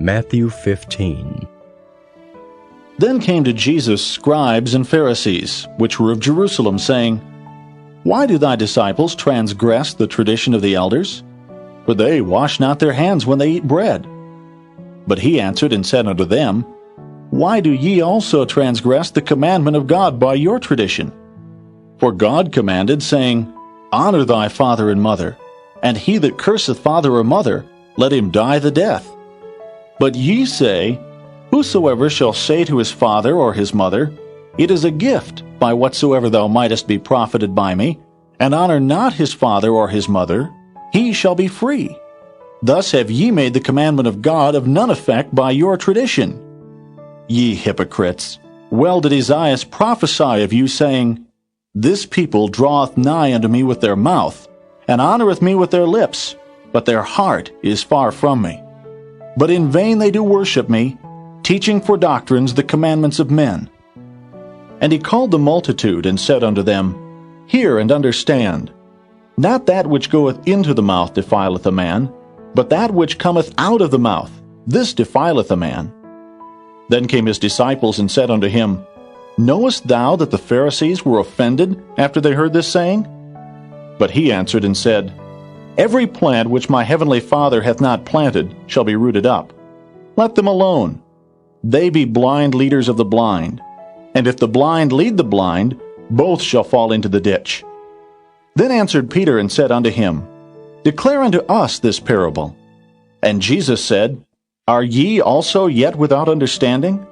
Matthew 15. Then came to Jesus scribes and Pharisees, which were of Jerusalem, saying, Why do thy disciples transgress the tradition of the elders? For they wash not their hands when they eat bread. But he answered and said unto them, Why do ye also transgress the commandment of God by your tradition? For God commanded, saying, Honor thy father and mother, and he that curseth father or mother, let him die the death. But ye say, Whosoever shall say to his father or his mother, It is a gift, by whatsoever thou mightest be profited by me, and honor not his father or his mother, he shall be free. Thus have ye made the commandment of God of none effect by your tradition. Ye hypocrites, well did Esaias prophesy of you, saying, This people draweth nigh unto me with their mouth, and honoreth me with their lips, but their heart is far from me. But in vain they do worship me, teaching for doctrines the commandments of men. And he called the multitude, and said unto them, Hear and understand. Not that which goeth into the mouth defileth a man, but that which cometh out of the mouth, this defileth a man. Then came his disciples, and said unto him, Knowest thou that the Pharisees were offended after they heard this saying? But he answered and said, Every plant which my heavenly Father hath not planted shall be rooted up. Let them alone. They be blind leaders of the blind. And if the blind lead the blind, both shall fall into the ditch. Then answered Peter and said unto him, Declare unto us this parable. And Jesus said, Are ye also yet without understanding?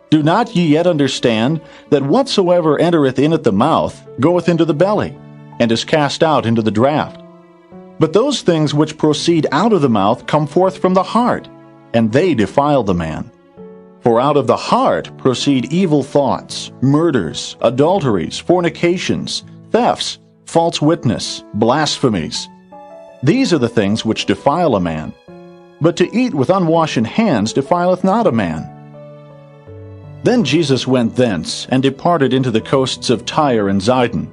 Do not ye yet understand that whatsoever entereth in at the mouth goeth into the belly, and is cast out into the draught? But those things which proceed out of the mouth come forth from the heart, and they defile the man. For out of the heart proceed evil thoughts, murders, adulteries, fornications, thefts, false witness, blasphemies. These are the things which defile a man. But to eat with unwashen hands defileth not a man. Then Jesus went thence, and departed into the coasts of Tyre and Zidon.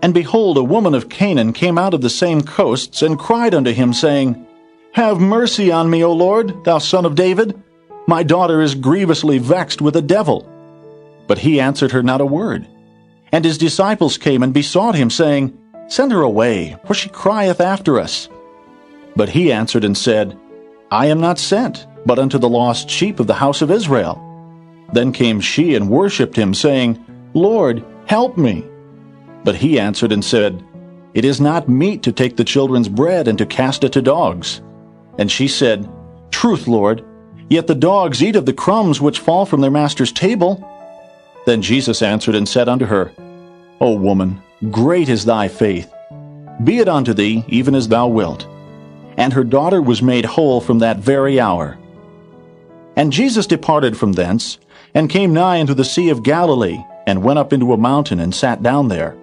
And behold, a woman of Canaan came out of the same coasts, and cried unto him, saying, Have mercy on me, O Lord, thou Son of David. My daughter is grievously vexed with a devil. But he answered her not a word. And his disciples came and besought him, saying, Send her away, for she crieth after us. But he answered and said, I am not sent, but unto the lost sheep of the house of Israel. Then came she and worshipped him, saying, Lord, help me. But he answered and said, It is not meet to take the children's bread and to cast it to dogs. And she said, Truth, Lord, yet the dogs eat of the crumbs which fall from their master's table. Then Jesus answered and said unto her, O woman, great is thy faith. Be it unto thee even as thou wilt. And her daughter was made whole from that very hour. And Jesus departed from thence, and came nigh unto the Sea of Galilee, and went up into a mountain, and sat down there.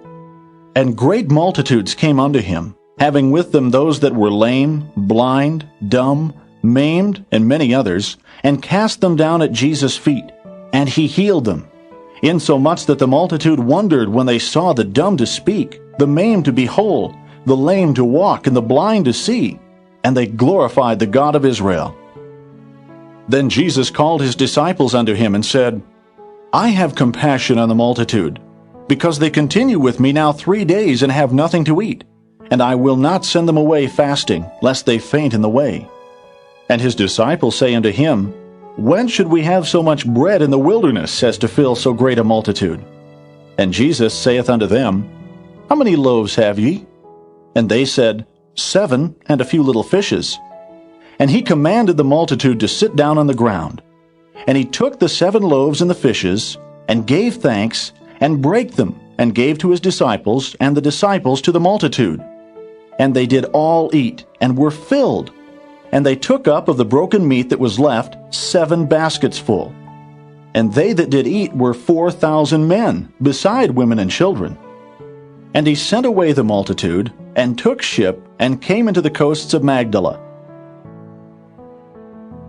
And great multitudes came unto him, having with them those that were lame, blind, dumb, maimed, and many others, and cast them down at Jesus' feet. And he healed them, insomuch that the multitude wondered when they saw the dumb to speak, the maimed to be whole, the lame to walk, and the blind to see. And they glorified the God of Israel. Then Jesus called his disciples unto him, and said, I have compassion on the multitude, because they continue with me now 3 days, and have nothing to eat. And I will not send them away fasting, lest they faint in the way. And his disciples say unto him, When should we have so much bread in the wilderness, as to fill so great a multitude? And Jesus saith unto them, How many loaves have ye? And they said, 7, and a few little fishes. And he commanded the multitude to sit down on the ground. And he took the 7 loaves and the fishes, and gave thanks, and brake them, and gave to his disciples, and the disciples to the multitude. And they did all eat, and were filled. And they took up of the broken meat that was left 7 baskets full. And they that did eat were 4,000 men, beside women and children. And he sent away the multitude, and took ship, and came into the coasts of Magdala.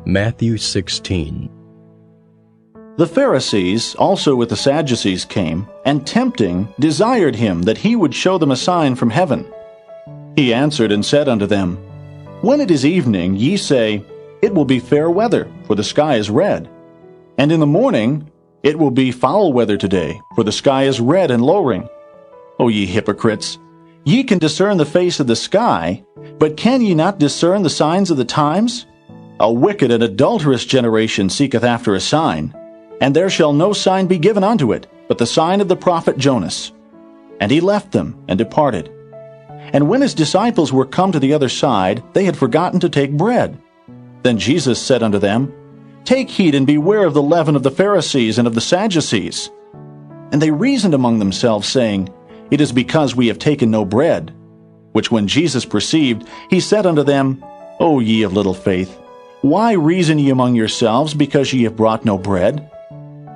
Matthew 16. The Pharisees also with the Sadducees came, and tempting desired him that he would show them a sign from heaven. He answered and said unto them, When it is evening, ye say, it will be fair weather, for the sky is red. And in the morning, it will be foul weather today, for the sky is red and lowering. O ye hypocrites, ye can discern the face of the sky, but can ye not discern the signs of the times? A wicked and adulterous generation seeketh after a sign, and there shall no sign be given unto it, but the sign of the prophet Jonas. And he left them, and departed. And when his disciples were come to the other side, they had forgotten to take bread. Then Jesus said unto them, Take heed and beware of the leaven of the Pharisees and of the Sadducees. And they reasoned among themselves, saying, It is because we have taken no bread. Which when Jesus perceived, he said unto them, O ye of little faith, why reason ye among yourselves, because ye have brought no bread?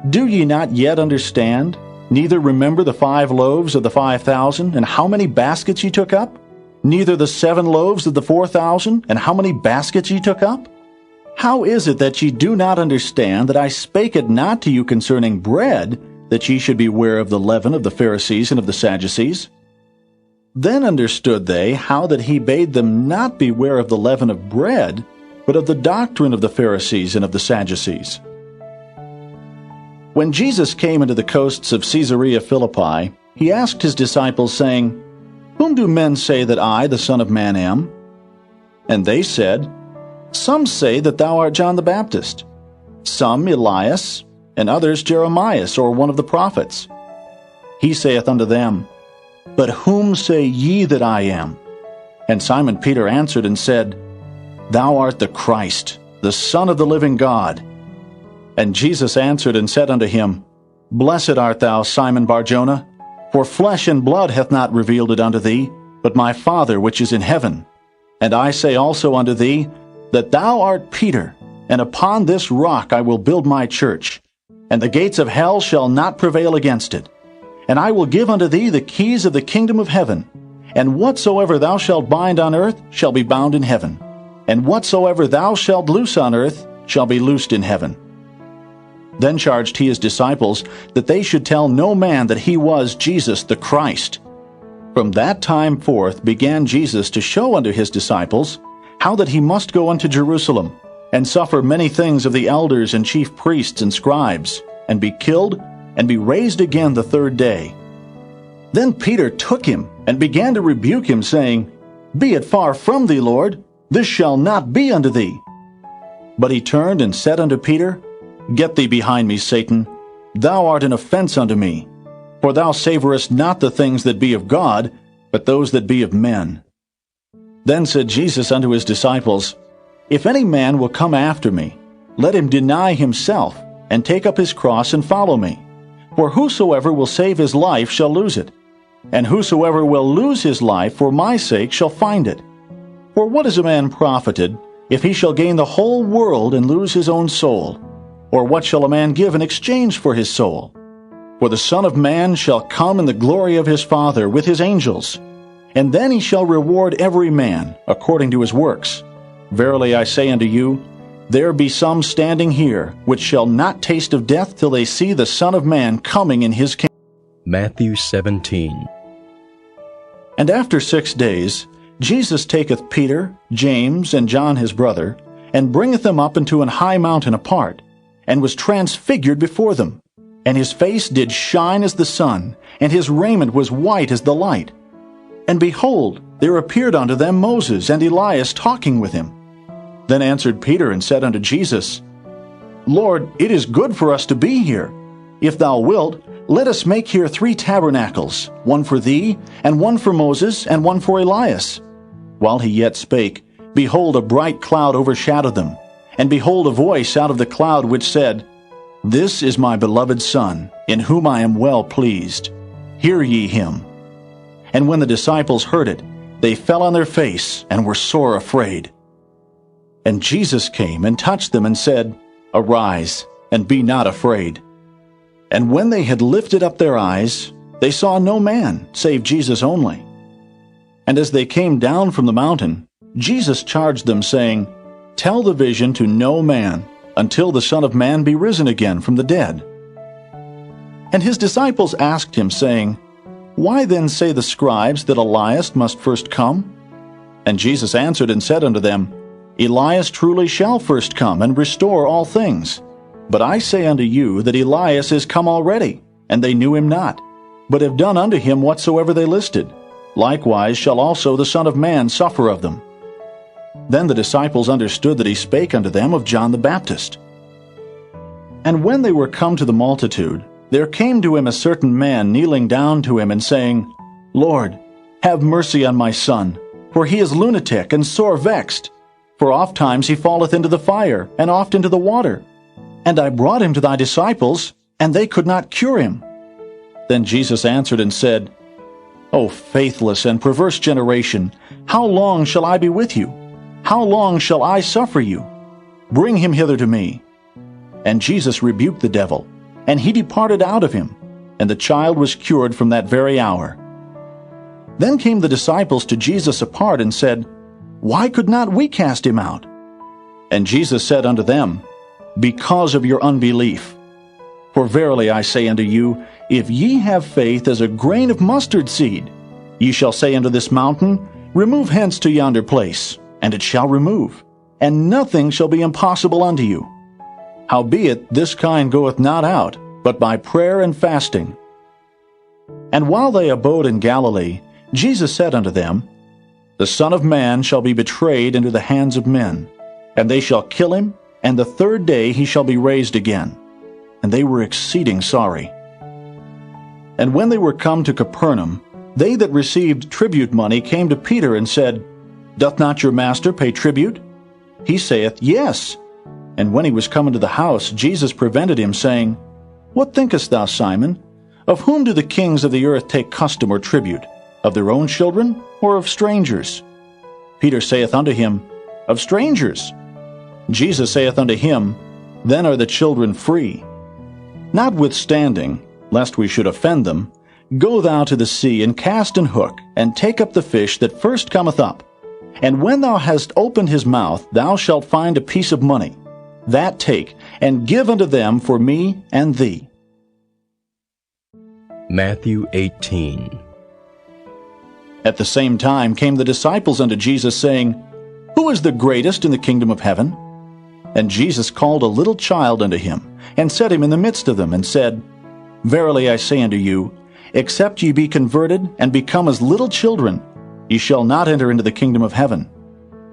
Do ye not yet understand, neither remember the 5 loaves of the 5,000, and how many baskets ye took up? Neither the 7 loaves of the 4,000, and how many baskets ye took up? How is it that ye do not understand that I spake it not to you concerning bread, that ye should beware of the leaven of the Pharisees and of the Sadducees? Then understood they how that he bade them not beware of the leaven of bread, but of the doctrine of the Pharisees and of the Sadducees. When Jesus came into the coasts of Caesarea Philippi, he asked his disciples, saying, Whom do men say that I, the Son of Man, am? And they said, Some say that thou art John the Baptist, some Elias, and others Jeremias, or one of the prophets. He saith unto them, But whom say ye that I am? And Simon Peter answered and said, Thou art the Christ, the Son of the living God. And Jesus answered and said unto him, Blessed art thou, Simon Bar-Jonah, for flesh and blood hath not revealed it unto thee, but my Father which is in heaven. And I say also unto thee, that thou art Peter, and upon this rock I will build my church, and the gates of hell shall not prevail against it. And I will give unto thee the keys of the kingdom of heaven. And whatsoever thou shalt bind on earth shall be bound in heaven, and whatsoever thou shalt loose on earth shall be loosed in heaven. Then charged he his disciples that they should tell no man that he was Jesus the Christ. From that time forth began Jesus to show unto his disciples how that he must go unto Jerusalem, and suffer many things of the elders and chief priests and scribes, and be killed, and be raised again the 3rd day. Then Peter took him, and began to rebuke him, saying, Be it far from thee, Lord, this shall not be unto thee. But he turned and said unto Peter, Get thee behind me, Satan, thou art an offense unto me, for thou savorest not the things that be of God, but those that be of men. Then said Jesus unto his disciples, If any man will come after me, let him deny himself, and take up his cross and follow me. For whosoever will save his life shall lose it, and whosoever will lose his life for my sake shall find it. For what is a man profited, if he shall gain the whole world and lose his own soul? Or what shall a man give in exchange for his soul? For the Son of Man shall come in the glory of his Father with his angels, and then he shall reward every man according to his works. Verily I say unto you, there be some standing here, which shall not taste of death till they see the Son of Man coming in his kingdom. Matthew 17. And after 6 days, Jesus taketh Peter, James, and John his brother, and bringeth them up into an high mountain apart, and was transfigured before them. And his face did shine as the sun, and his raiment was white as the light. And behold, there appeared unto them Moses and Elias talking with him. Then answered Peter and said unto Jesus, Lord, it is good for us to be here. If thou wilt, let us make here 3 tabernacles, one for thee, and one for Moses, and one for Elias. While he yet spake, behold, a bright cloud overshadowed them. And behold, a voice out of the cloud which said, This is my beloved Son, in whom I am well pleased. Hear ye him. And when the disciples heard it, they fell on their face, and were sore afraid. And Jesus came and touched them, and said, Arise, and be not afraid. And when they had lifted up their eyes, they saw no man, save Jesus only. And as they came down from the mountain, Jesus charged them, saying, Tell the vision to no man, until the Son of Man be risen again from the dead. And his disciples asked him, saying, Why then say the scribes that Elias must first come? And Jesus answered and said unto them, Elias truly shall first come and restore all things. But I say unto you that Elias is come already, and they knew him not, but have done unto him whatsoever they listed. Likewise shall also the Son of Man suffer of them. Then the disciples understood that he spake unto them of John the Baptist. And when they were come to the multitude, there came to him a certain man kneeling down to him and saying, Lord, have mercy on my son, for he is lunatic and sore vexed. For ofttimes he falleth into the fire, and oft into the water. And I brought him to thy disciples, and they could not cure him. Then Jesus answered and said, O faithless and perverse generation, how long shall I be with you? How long shall I suffer you? Bring him hither to me. And Jesus rebuked the devil, and he departed out of him, and the child was cured from that very hour. Then came the disciples to Jesus apart and said, Why could not we cast him out? And Jesus said unto them, Because of your unbelief. For verily I say unto you, if ye have faith as a grain of mustard seed, ye shall say unto this mountain, Remove hence to yonder place, and it shall remove, and nothing shall be impossible unto you. Howbeit this kind goeth not out, but by prayer and fasting. And while they abode in Galilee, Jesus said unto them, The Son of Man shall be betrayed into the hands of men, and they shall kill him, and the third day he shall be raised again. And they were exceeding sorry. And when they were come to Capernaum, they that received tribute money came to Peter and said, Doth not your master pay tribute? He saith, Yes. And when he was come into the house, Jesus prevented him, saying, What thinkest thou, Simon? Of whom do the kings of the earth take custom or tribute? Of their own children, or of strangers? Peter saith unto him, Of strangers. Jesus saith unto him, Then are the children free. Notwithstanding, lest we should offend them, go thou to the sea, and cast an hook, and take up the fish that first cometh up. And when thou hast opened his mouth, thou shalt find a piece of money. That take, and give unto them for me and thee. Matthew 18. At the same time came the disciples unto Jesus, saying, Who is the greatest in the kingdom of heaven? And Jesus called a little child unto him, and set him in the midst of them, and said, Verily I say unto you, except ye be converted, and become as little children, ye shall not enter into the kingdom of heaven.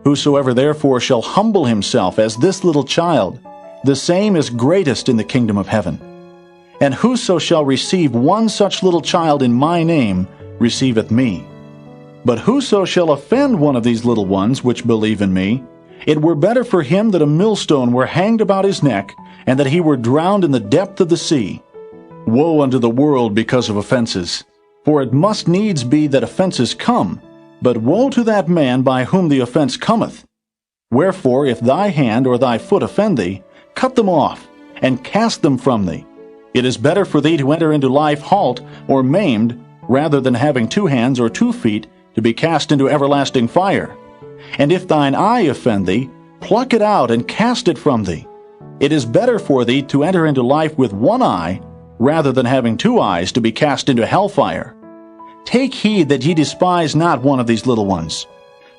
Whosoever therefore shall humble himself as this little child, the same is greatest in the kingdom of heaven. And whoso shall receive one such little child in my name, receiveth me. But whoso shall offend one of these little ones which believe in me, it were better for him that a millstone were hanged about his neck, and that he were drowned in the depth of the sea. Woe unto the world because of offenses! For it must needs be that offenses come, but woe to that man by whom the offense cometh. Wherefore, if thy hand or thy foot offend thee, cut them off, and cast them from thee. It is better for thee to enter into life halt or maimed, rather than having 2 hands or 2 feet, to be cast into everlasting fire. And if thine eye offend thee, pluck it out and cast it from thee. It is better for thee to enter into life with 1 eye, rather than having 2 eyes to be cast into hellfire. Take heed that ye despise not one of these little ones.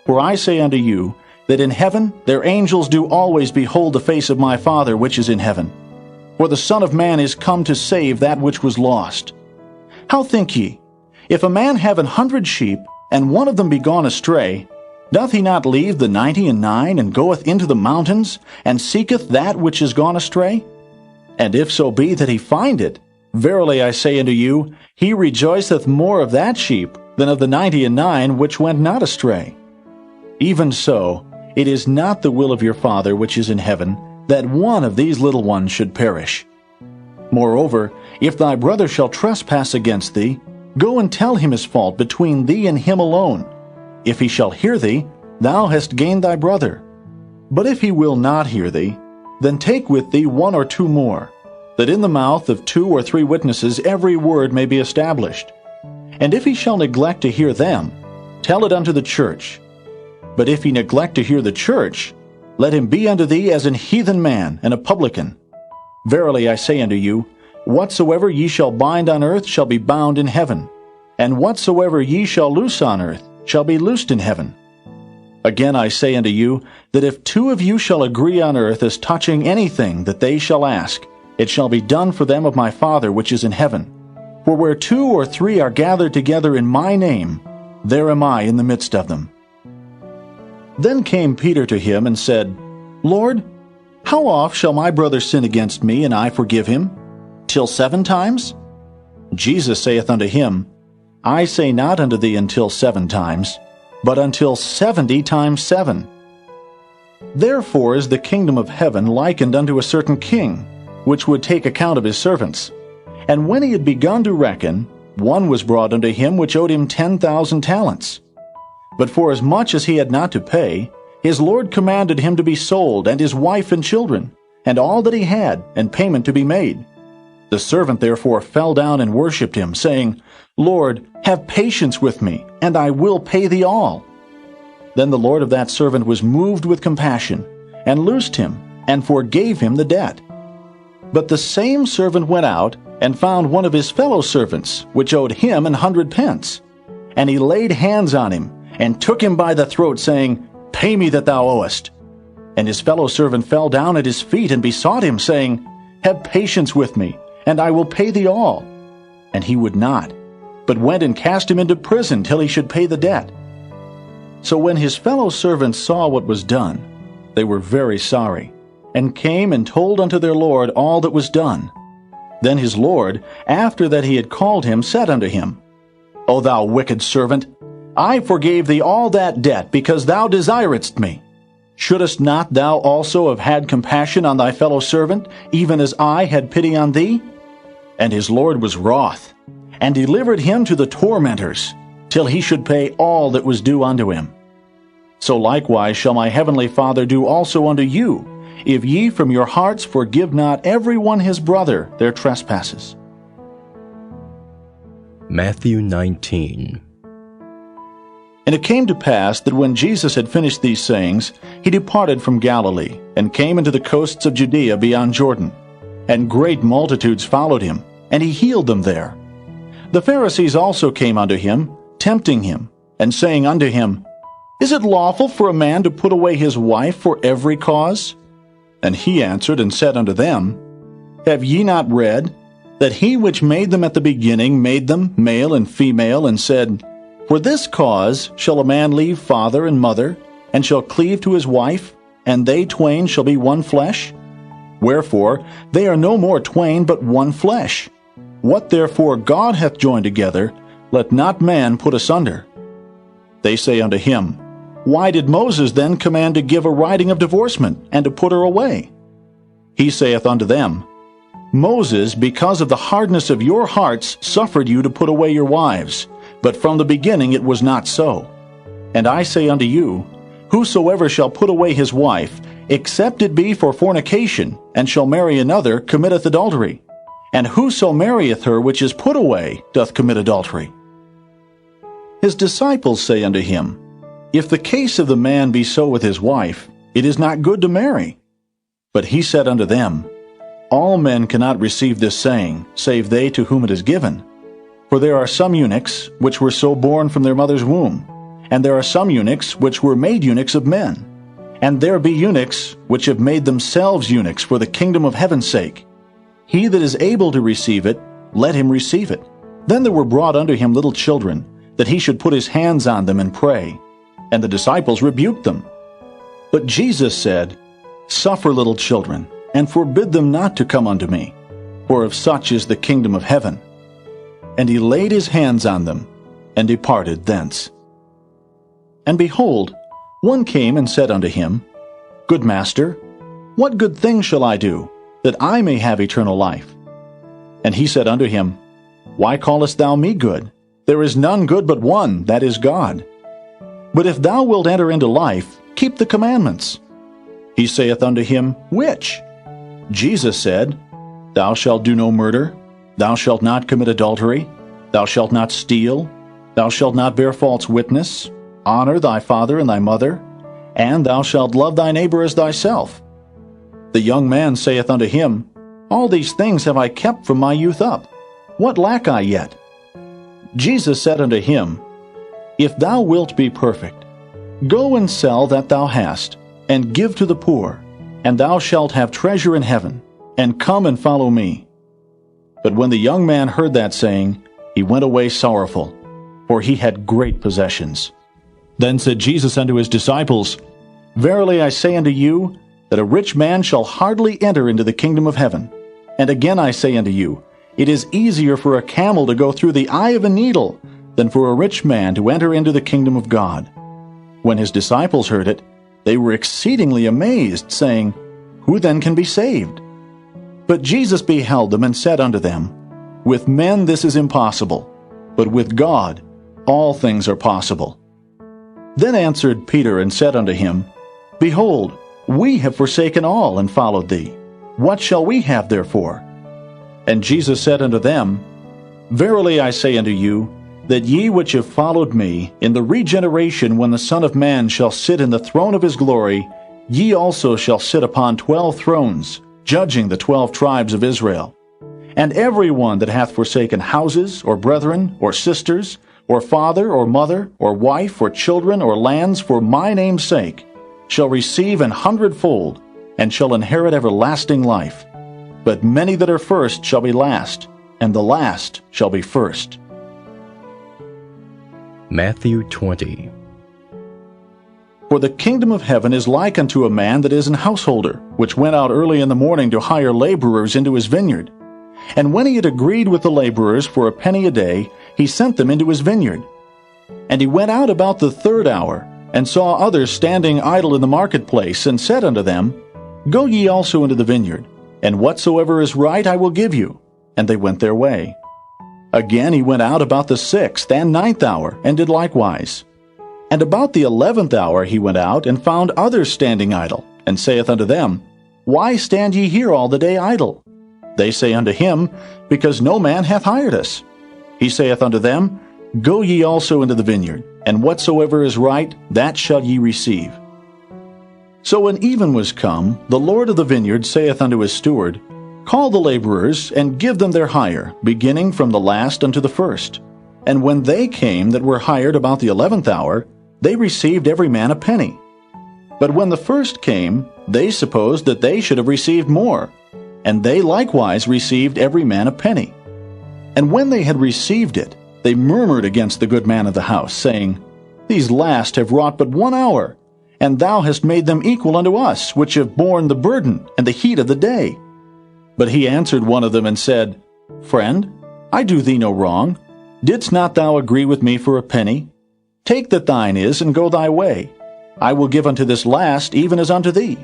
For I say unto you, that in heaven their angels do always behold the face of my Father which is in heaven. For the Son of Man is come to save that which was lost. How think ye? If a man have 100 sheep, and one of them be gone astray, doth he not leave the 99, and goeth into the mountains, and seeketh that which is gone astray? And if so be that he find it, verily I say unto you, he rejoiceth more of that sheep than of the 99 which went not astray. Even so, it is not the will of your Father which is in heaven, that one of these little ones should perish. Moreover, if thy brother shall trespass against thee, go and tell him his fault between thee and him alone. If he shall hear thee, thou hast gained thy brother. But if he will not hear thee, then take with thee 1 or 2 more, that in the mouth of 2 or 3 witnesses every word may be established. And if he shall neglect to hear them, tell it unto the church. But if he neglect to hear the church, let him be unto thee as an heathen man and a publican. Verily I say unto you, whatsoever ye shall bind on earth shall be bound in heaven, and whatsoever ye shall loose on earth shall be loosed in heaven. Again I say unto you, that if two of you shall agree on earth as touching anything that they shall ask, it shall be done for them of my Father which is in heaven. For where 2 or 3 are gathered together in my name, there am I in the midst of them. Then came Peter to him and said, Lord, how oft shall my brother sin against me, and I forgive him? Till 7 times? Jesus saith unto him, I say not unto thee until 7 times, but until 70 times 7. Therefore is the kingdom of heaven likened unto a certain king, which would take account of his servants. And when he had begun to reckon, one was brought unto him which owed him 10,000 talents. But forasmuch as he had not to pay, his Lord commanded him to be sold, and his wife and children, and all that he had, and payment to be made. The servant therefore fell down and worshipped him, saying, Lord, have patience with me, and I will pay thee all. Then the Lord of that servant was moved with compassion, and loosed him, and forgave him the debt. But the same servant went out, and found one of his fellow servants, which owed him 100 pence. And he laid hands on him, and took him by the throat, saying, Pay me that thou owest. And his fellow servant fell down at his feet, and besought him, saying, Have patience with me, and I will pay thee all. And he would not, but went and cast him into prison till he should pay the debt. So when his fellow servants saw what was done, they were very sorry, and came and told unto their Lord all that was done. Then his Lord, after that he had called him, said unto him, O thou wicked servant, I forgave thee all that debt, because thou desiredst me. Shouldest not thou also have had compassion on thy fellow servant, even as I had pity on thee? And his Lord was wroth, and delivered him to the tormentors, till he should pay all that was due unto him. So likewise shall my heavenly Father do also unto you, if ye from your hearts forgive not every one his brother their trespasses. Matthew 19. And it came to pass that when Jesus had finished these sayings, he departed from Galilee, and came into the coasts of Judea beyond Jordan. And great multitudes followed him, and he healed them there. The Pharisees also came unto him, tempting him, and saying unto him, Is it lawful for a man to put away his wife for every cause? And he answered and said unto them, Have ye not read, that he which made them at the beginning made them male and female, and said, For this cause shall a man leave father and mother, and shall cleave to his wife, and they twain shall be one flesh? Wherefore they are no more twain, but one flesh. What therefore God hath joined together, let not man put asunder. They say unto him, Why did Moses then command to give a writing of divorcement, and to put her away? He saith unto them, Moses, because of the hardness of your hearts, suffered you to put away your wives, but from the beginning it was not so. And I say unto you, Whosoever shall put away his wife, except it be for fornication, and shall marry another, committeth adultery. And whoso marrieth her which is put away doth commit adultery. His disciples say unto him, If the case of the man be so with his wife, it is not good to marry. But he said unto them, All men cannot receive this saying, save they to whom it is given. For there are some eunuchs which were so born from their mother's womb, and there are some eunuchs which were made eunuchs of men. And there be eunuchs which have made themselves eunuchs for the kingdom of heaven's sake. He that is able to receive it, let him receive it. Then there were brought unto him little children, that he should put his hands on them and pray. And the disciples rebuked them. But Jesus said, Suffer little children, and forbid them not to come unto me, for of such is the kingdom of heaven. And he laid his hands on them, and departed thence. And behold, one came and said unto him, Good master, what good thing shall I do, that I may have eternal life? And he said unto him, Why callest thou me good? There is none good but one, that is God. But if thou wilt enter into life, keep the commandments. He saith unto him, Which? Jesus said, Thou shalt do no murder, thou shalt not commit adultery, thou shalt not steal, thou shalt not bear false witness, honor thy father and thy mother, and thou shalt love thy neighbor as thyself. The young man saith unto him, All these things have I kept from my youth up. What lack I yet? Jesus said unto him, If thou wilt be perfect, Go and sell that thou hast, and give to the poor, and thou shalt have treasure in heaven, and come and follow me. But when the young man heard that saying, he went away sorrowful, for he had great possessions. Then said Jesus unto his disciples, Verily I say unto you, that a rich man shall hardly enter into the kingdom of heaven. And again I say unto you, it is easier for a camel to go through the eye of a needle than for a rich man to enter into the kingdom of God. When his disciples heard it, they were exceedingly amazed, saying, Who then can be saved? But Jesus beheld them and said unto them, With men this is impossible, but with God all things are possible. Then answered Peter and said unto him, Behold, we have forsaken all and followed thee. What shall we have therefore? And Jesus said unto them, Verily I say unto you, that ye which have followed me, in the regeneration when the Son of Man shall sit in the throne of his glory, ye also shall sit upon 12 thrones, judging the 12 tribes of Israel. And every one that hath forsaken houses, or brethren, or sisters, or father, or mother, or wife, or children, or lands, for my name's sake, shall receive 100-fold, and shall inherit everlasting life. But many that are first shall be last, and the last shall be first. Matthew 20. For the kingdom of heaven is like unto a man that is an householder, which went out early in the morning to hire laborers into his vineyard. And when he had agreed with the laborers for a penny a day, he sent them into his vineyard. And he went out about the 3rd hour, and saw others standing idle in the marketplace, and said unto them, Go ye also into the vineyard, and whatsoever is right I will give you. And they went their way. Again he went out about the 6th and 9th hour, and did likewise. And about the 11th hour he went out, and found others standing idle, and saith unto them, Why stand ye here all the day idle? They say unto him, Because no man hath hired us. He saith unto them, Go ye also into the vineyard, and whatsoever is right, that shall ye receive. So when even was come, the Lord of the vineyard saith unto his steward, Call the laborers, and give them their hire, beginning from the last unto the first. And when they came that were hired about the 11th hour, they received every man a penny. But when the first came, they supposed that they should have received more, and they likewise received every man a penny. And when they had received it, they murmured against the good man of the house, saying, These last have wrought but 1 hour, and thou hast made them equal unto us, which have borne the burden and the heat of the day. But he answered one of them and said, Friend, I do thee no wrong. Didst not thou agree with me for a penny? Take that thine is, and go thy way. I will give unto this last even as unto thee.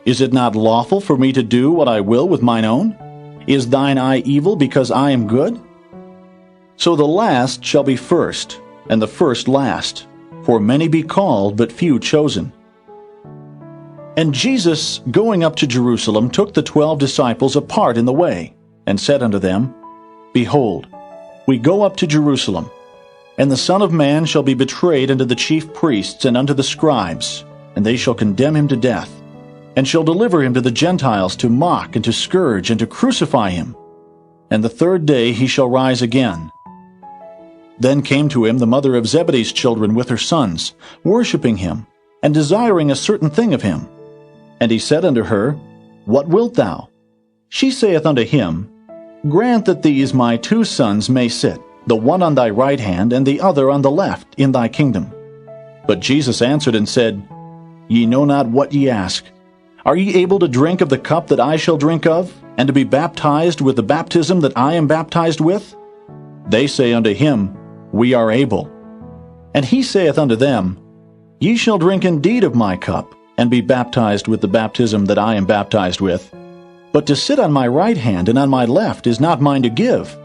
Is it not lawful for me to do what I will with mine own? Is thine eye evil because I am good? So the last shall be first, and the first last. For many be called, but few chosen. And Jesus, going up to Jerusalem, took the 12 disciples apart in the way, and said unto them, Behold, we go up to Jerusalem, and the Son of Man shall be betrayed unto the chief priests and unto the scribes, and they shall condemn him to death, and shall deliver him to the Gentiles to mock and to scourge and to crucify him. And the 3rd day he shall rise again. Then came to him the mother of Zebedee's children with her sons, worshipping him, and desiring a certain thing of him. And he said unto her, What wilt thou? She saith unto him, Grant that these my 2 sons may sit, the one on thy right hand, and the other on the left, in thy kingdom. But Jesus answered and said, Ye know not what ye ask. Are ye able to drink of the cup that I shall drink of, and to be baptized with the baptism that I am baptized with? They say unto him, We are able. And he saith unto them, Ye shall drink indeed of my cup, and be baptized with the baptism that I am baptized with. But to sit on my right hand and on my left is not mine to give,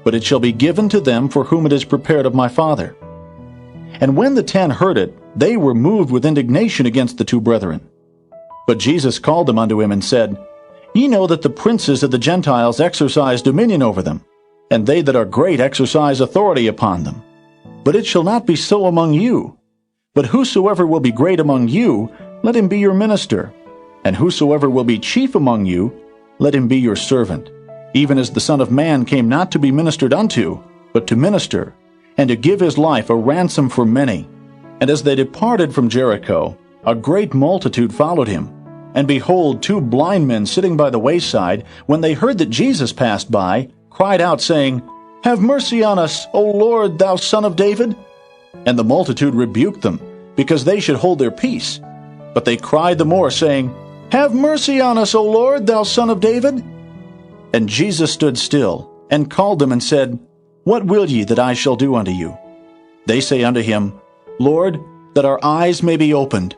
but it shall be given to them for whom it is prepared of my Father. And when the 10 heard it, they were moved with indignation against the 2 brethren. But Jesus called them unto him and said, Ye know that the princes of the Gentiles exercise dominion over them, and they that are great exercise authority upon them. But it shall not be so among you. But whosoever will be great among you, let him be your minister. And whosoever will be chief among you, let him be your servant. Even as the Son of Man came not to be ministered unto, but to minister, and to give his life a ransom for many. And as they departed from Jericho, a great multitude followed him. And behold, 2 blind men sitting by the wayside, when they heard that Jesus passed by, cried out, saying, Have mercy on us, O Lord, thou Son of David. And the multitude rebuked them, because they should hold their peace. But they cried the more, saying, Have mercy on us, O Lord, thou Son of David. And Jesus stood still, and called them, and said, What will ye that I shall do unto you? They say unto him, Lord, that our eyes may be opened.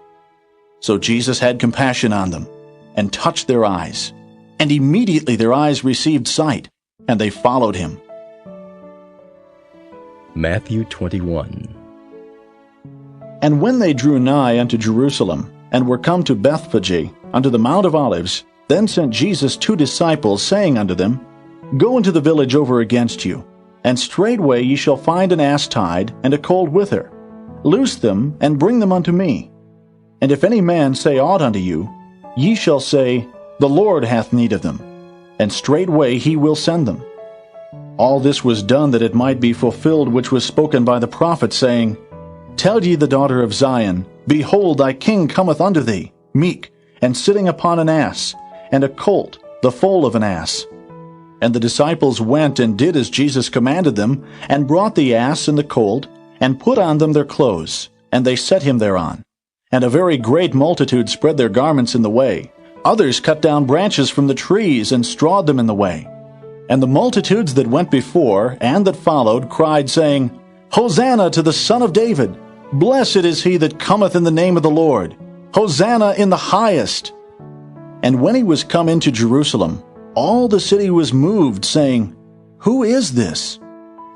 So Jesus had compassion on them, and touched their eyes. And immediately their eyes received sight, and they followed him. Matthew 21. And when they drew nigh unto Jerusalem, and were come to Bethphage, unto the Mount of Olives, then sent Jesus 2 disciples, saying unto them, Go into the village over against you, and straightway ye shall find an ass tied, and a colt with her. Loose them, and bring them unto me. And if any man say aught unto you, ye shall say, The Lord hath need of them, and straightway he will send them. All this was done that it might be fulfilled which was spoken by the prophet, saying, Tell ye the daughter of Zion, Behold, thy king cometh unto thee, meek, and sitting upon an ass, and a colt, the foal of an ass. And the disciples went and did as Jesus commanded them, and brought the ass and the colt, and put on them their clothes, and they set him thereon. And a very great multitude spread their garments in the way. Others cut down branches from the trees, and strawed them in the way. And the multitudes that went before, and that followed, cried, saying, Hosanna to the Son of David! Blessed is he that cometh in the name of the Lord! Hosanna in the highest! And when he was come into Jerusalem, all the city was moved, saying, Who is this?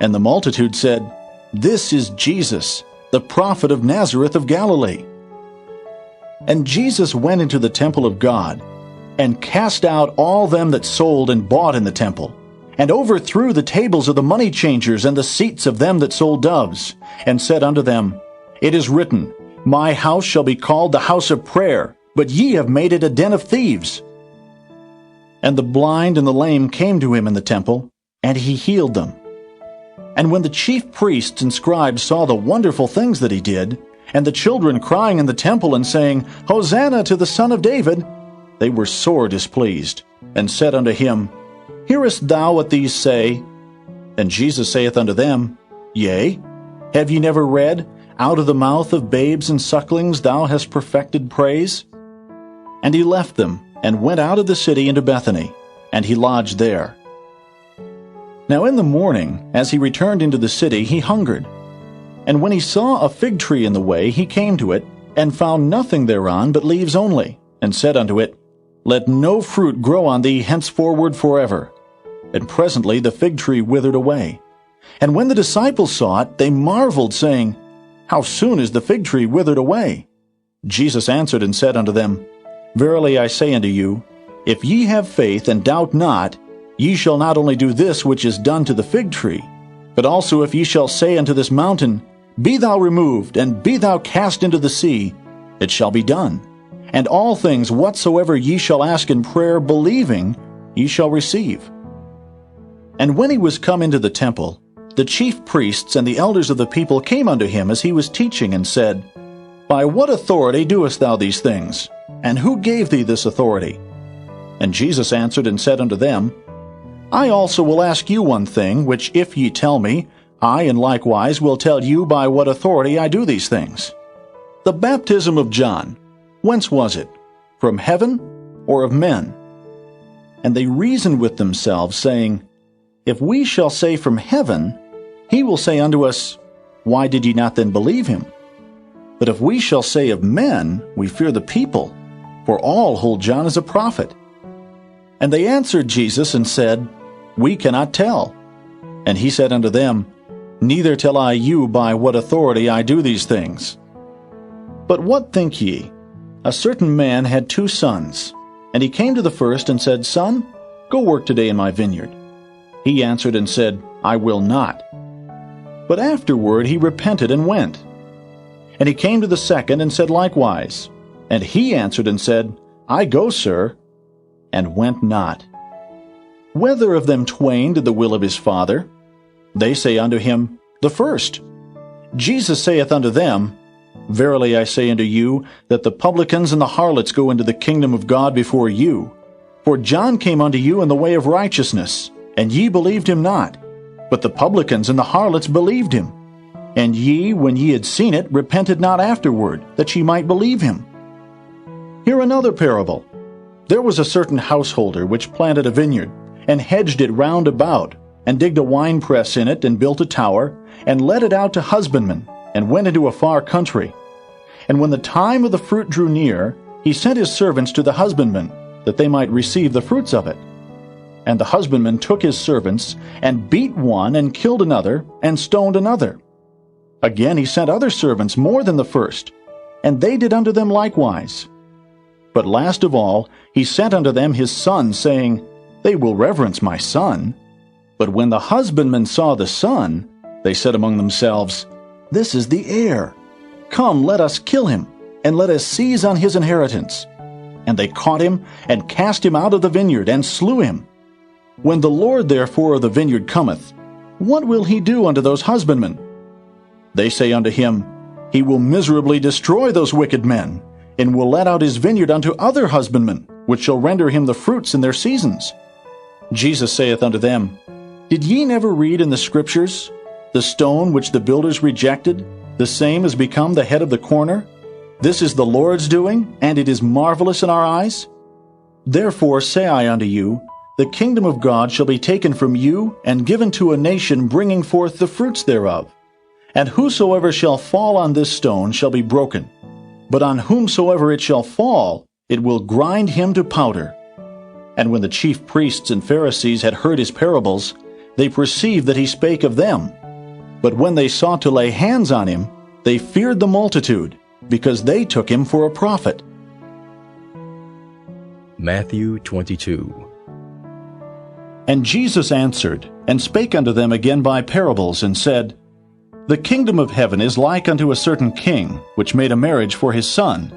And the multitude said, This is Jesus, the prophet of Nazareth of Galilee. And Jesus went into the temple of God, and cast out all them that sold and bought in the temple, and overthrew the tables of the money changers and the seats of them that sold doves, and said unto them, It is written, My house shall be called the house of prayer, but ye have made it a den of thieves. And the blind and the lame came to him in the temple, and he healed them. And when the chief priests and scribes saw the wonderful things that he did, and the children crying in the temple and saying, Hosanna to the Son of David, they were sore displeased, and said unto him, Hearest thou what these say? And Jesus saith unto them, Yea, have ye never read, Out of the mouth of babes and sucklings thou hast perfected praise? And he left them, and went out of the city into Bethany, and he lodged there. Now in the morning, as he returned into the city, he hungered. And when he saw a fig tree in the way, he came to it, and found nothing thereon but leaves only, and said unto it, Let no fruit grow on thee henceforward forever. And presently the fig tree withered away. And when the disciples saw it, they marveled, saying, How soon is the fig tree withered away? Jesus answered and said unto them, Verily I say unto you, if ye have faith and doubt not, ye shall not only do this which is done to the fig tree, but also if ye shall say unto this mountain, Be thou removed, and be thou cast into the sea, it shall be done. And all things whatsoever ye shall ask in prayer, believing, ye shall receive. And when he was come into the temple, the chief priests and the elders of the people came unto him as he was teaching, and said, By what authority doest thou these things? And who gave thee this authority? And Jesus answered and said unto them, I also will ask you one thing, which if ye tell me, I in likewise will tell you by what authority I do these things. The baptism of John, whence was it? From heaven or of men? And they reasoned with themselves, saying, If we shall say from heaven, he will say unto us, Why did ye not then believe him? But if we shall say of men, we fear the people, for all hold John as a prophet. And they answered Jesus and said, We cannot tell. And he said unto them, Neither tell I you by what authority I do these things. But what think ye? A certain man had 2 sons, and he came to the first and said, Son, go work today in my vineyard. He answered and said, I will not. But afterward he repented and went. And he came to the second and said likewise. And he answered and said, I go, sir, and went not. Whether of them twain did the will of his father? They say unto him, The first. Jesus saith unto them, Verily I say unto you, that the publicans and the harlots go into the kingdom of God before you. For John came unto you in the way of righteousness, and ye believed him not. But the publicans and the harlots believed him. And ye, when ye had seen it, repented not afterward, that ye might believe him. Hear another parable. There was a certain householder which planted a vineyard, and hedged it round about, and digged a winepress in it, and built a tower, and let it out to husbandmen, and went into a far country. And when the time of the fruit drew near, he sent his servants to the husbandmen, that they might receive the fruits of it. And the husbandman took his servants, and beat one, and killed another, and stoned another. Again he sent other servants more than the first, and they did unto them likewise. But last of all he sent unto them his son, saying, They will reverence my son. But when the husbandmen saw the son, they said among themselves, This is the heir. Come, let us kill him, and let us seize on his inheritance. And they caught him, and cast him out of the vineyard, and slew him. When the Lord therefore of the vineyard cometh, what will he do unto those husbandmen? They say unto him, He will miserably destroy those wicked men, and will let out his vineyard unto other husbandmen, which shall render him the fruits in their seasons. Jesus saith unto them, Did ye never read in the Scriptures, The stone which the builders rejected, the same is become the head of the corner? This is the Lord's doing, and it is marvelous in our eyes? Therefore say I unto you, the kingdom of God shall be taken from you, and given to a nation bringing forth the fruits thereof. And whosoever shall fall on this stone shall be broken, but on whomsoever it shall fall, it will grind him to powder. And when the chief priests and Pharisees had heard his parables, they perceived that he spake of them. But when they sought to lay hands on him, they feared the multitude, because they took him for a prophet. Matthew 22. And Jesus answered, and spake unto them again by parables, and said, The kingdom of heaven is like unto a certain king, which made a marriage for his son,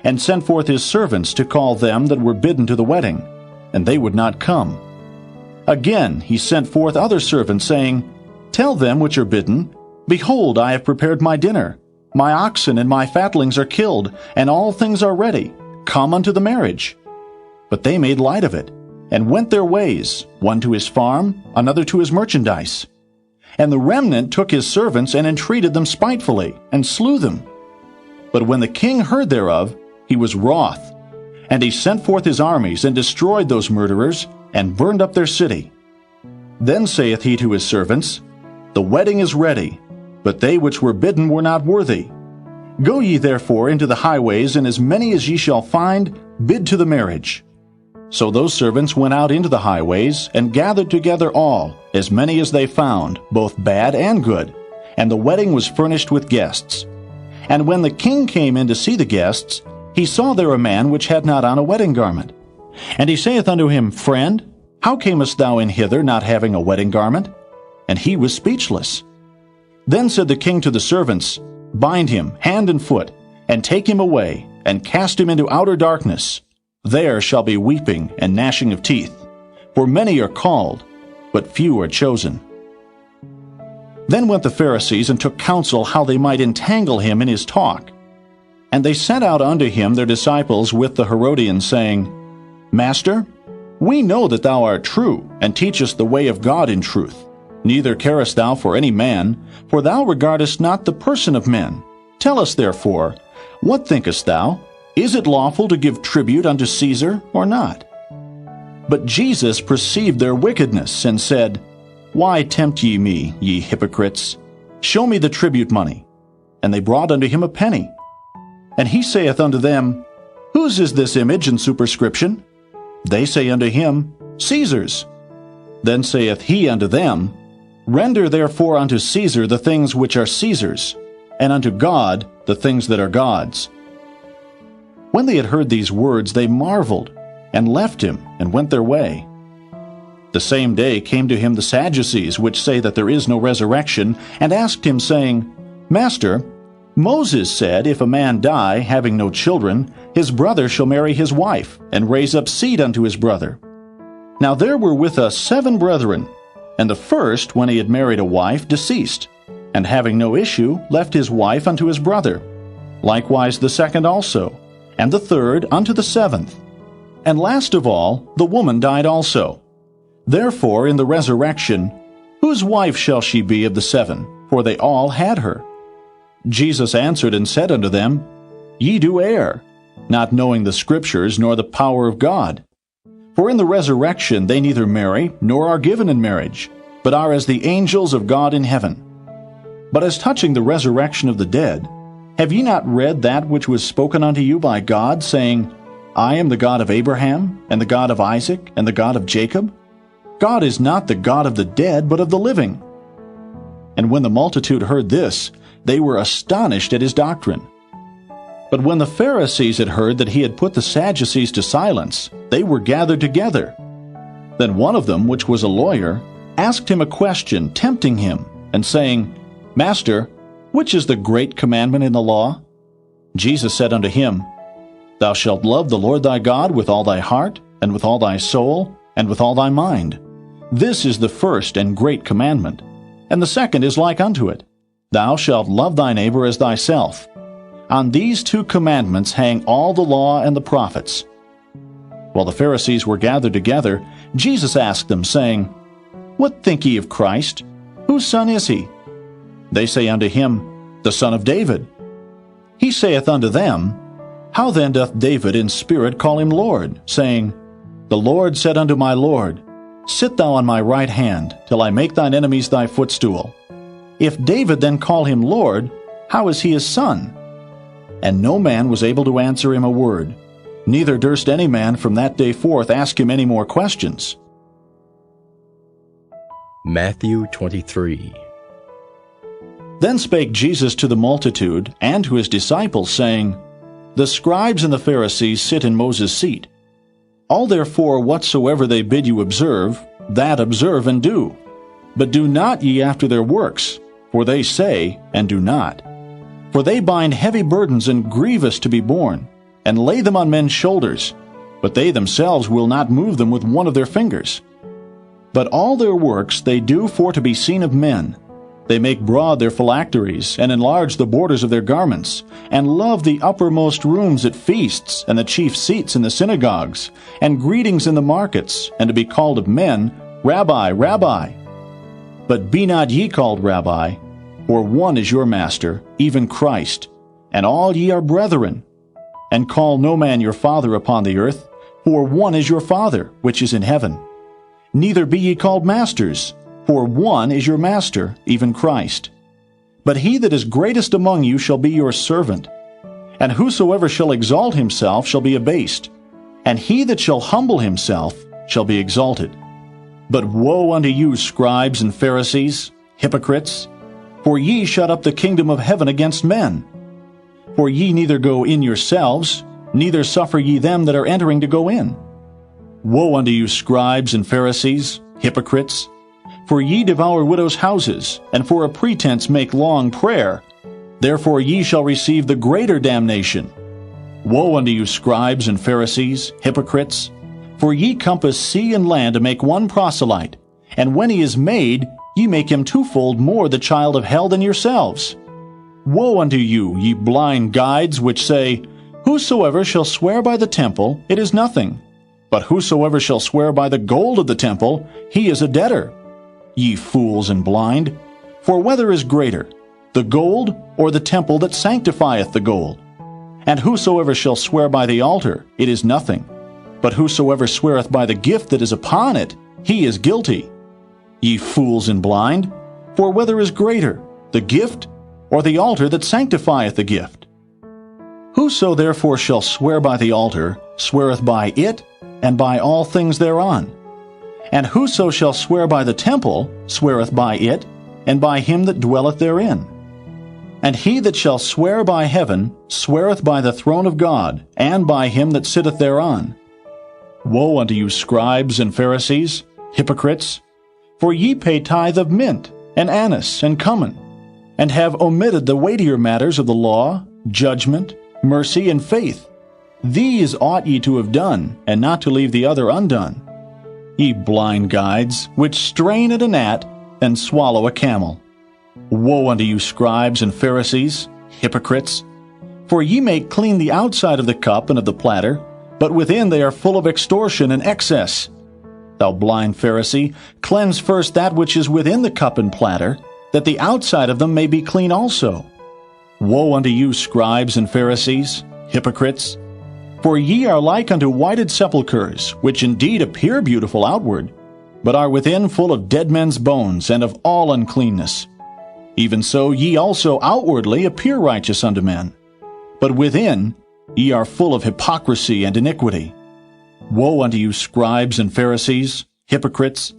and sent forth his servants to call them that were bidden to the wedding, and they would not come. Again he sent forth other servants, saying, Tell them which are bidden, Behold, I have prepared my dinner. My oxen and my fatlings are killed, and all things are ready. Come unto the marriage. But they made light of it, and went their ways, one to his farm, another to his merchandise. And the remnant took his servants, and entreated them spitefully, and slew them. But when the king heard thereof, he was wroth, and he sent forth his armies, and destroyed those murderers, and burned up their city. Then saith he to his servants, The wedding is ready, but they which were bidden were not worthy. Go ye therefore into the highways, and as many as ye shall find, bid to the marriage. So those servants went out into the highways, and gathered together all, as many as they found, both bad and good. And the wedding was furnished with guests. And when the king came in to see the guests, he saw there a man which had not on a wedding garment. And he saith unto him, Friend, how camest thou in hither, not having a wedding garment? And he was speechless. Then said the king to the servants, Bind him hand and foot, and take him away, and cast him into outer darkness. There shall be weeping and gnashing of teeth. For many are called, but few are chosen. Then went the Pharisees, and took counsel how they might entangle him in his talk. And they sent out unto him their disciples with the Herodians, saying, Master, we know that thou art true, and teachest the way of God in truth. Neither carest thou for any man, for thou regardest not the person of men. Tell us therefore, what thinkest thou? Is it lawful to give tribute unto Caesar, or not? But Jesus perceived their wickedness, and said, Why tempt ye me, ye hypocrites? Show me the tribute money. And they brought unto him a penny. And he saith unto them, Whose is this image and superscription? They say unto him, Caesar's. Then saith he unto them, Render therefore unto Caesar the things which are Caesar's, and unto God the things that are God's. When they had heard these words, they marveled, and left him, and went their way. The same day came to him the Sadducees, which say that there is no resurrection, and asked him, saying, Master, Moses said, If a man die, having no children, his brother shall marry his wife, and raise up seed unto his brother. Now there were with us 7 brethren, and the first, when he had married a wife, deceased, and having no issue, left his wife unto his brother. likewise the second also, and the third unto the seventh. And last of all, the woman died also. Therefore in the resurrection, whose wife shall she be of the seven? For they all had her. Jesus answered and said unto them, Ye do err, not knowing the Scriptures nor the power of God. For in the resurrection they neither marry nor are given in marriage, but are as the angels of God in heaven. But as touching the resurrection of the dead, have ye not read that which was spoken unto you by God, saying, I am the God of Abraham, and the God of Isaac, and the God of Jacob? God is not the God of the dead, but of the living. And when the multitude heard this, they were astonished at his doctrine. But when the Pharisees had heard that he had put the Sadducees to silence, they were gathered together. Then one of them, which was a lawyer, asked him a question, tempting him, and saying, Master, which is the great commandment in the law? Jesus said unto him, Thou shalt love the Lord thy God with all thy heart, and with all thy soul, and with all thy mind. This is the first and great commandment. And the second is like unto it, Thou shalt love thy neighbor as thyself. On these two commandments hang all the law and the prophets. While the Pharisees were gathered together, Jesus asked them, saying, What think ye of Christ? Whose son is he? They say unto him, The son of David. He saith unto them, How then doth David in spirit call him Lord, saying, The Lord said unto my Lord, Sit thou on my right hand, till I make thine enemies thy footstool. If David then call him Lord, how is he his son? And no man was able to answer him a word, neither durst any man from that day forth ask him any more questions. Matthew 23. Then spake Jesus to the multitude and to his disciples, saying, The scribes and the Pharisees sit in Moses' seat. All therefore whatsoever they bid you observe, that observe and do. But do not ye after their works, for they say, and do not. For they bind heavy burdens and grievous to be borne, and lay them on men's shoulders, but they themselves will not move them with one of their fingers. But all their works they do for to be seen of men. They make broad their phylacteries, and enlarge the borders of their garments, and love the uppermost rooms at feasts, and the chief seats in the synagogues, and greetings in the markets, and to be called of men, Rabbi, Rabbi. But be not ye called Rabbi, for one is your master, even Christ, and all ye are brethren. And call no man your father upon the earth, for one is your Father, which is in heaven. Neither be ye called masters, for one is your master, even Christ. But he that is greatest among you shall be your servant. And whosoever shall exalt himself shall be abased, and he that shall humble himself shall be exalted. But woe unto you, scribes and Pharisees, hypocrites! For ye shut up the kingdom of heaven against men. For ye neither go in yourselves, neither suffer ye them that are entering to go in. Woe unto you, scribes and Pharisees, hypocrites! For ye devour widows' houses, and for a pretense make long prayer. Therefore ye shall receive the greater damnation. Woe unto you, scribes and Pharisees, hypocrites! For ye compass sea and land to make one proselyte, and when he is made, ye make him twofold more the child of hell than yourselves. Woe unto you, ye blind guides, which say, Whosoever shall swear by the temple, it is nothing. But whosoever shall swear by the gold of the temple, he is a debtor. Ye fools and blind! For whether is greater, the gold or the temple that sanctifieth the gold? And whosoever shall swear by the altar, it is nothing. But whosoever sweareth by the gift that is upon it, he is guilty. Ye fools and blind! For whether is greater, the gift or the altar that sanctifieth the gift? Whoso therefore shall swear by the altar, sweareth by it, and by all things thereon. And whoso shall swear by the temple, sweareth by it, and by him that dwelleth therein. And he that shall swear by heaven, sweareth by the throne of God, and by him that sitteth thereon. Woe unto you, scribes and Pharisees, hypocrites! For ye pay tithe of mint, and anise, and cumin, and have omitted the weightier matters of the law, judgment, mercy, and faith. These ought ye to have done, and not to leave the other undone. Ye blind guides, which strain at a gnat, and swallow a camel. Woe unto you, scribes and Pharisees, hypocrites! For ye make clean the outside of the cup and of the platter, but within they are full of extortion and excess. Thou blind Pharisee, cleanse first that which is within the cup and platter, that the outside of them may be clean also. Woe unto you, scribes and Pharisees, hypocrites! For ye are like unto whited sepulchres, which indeed appear beautiful outward, but are within full of dead men's bones and of all uncleanness. Even so ye also outwardly appear righteous unto men, but within ye are full of hypocrisy and iniquity. Woe unto you, scribes and Pharisees, hypocrites!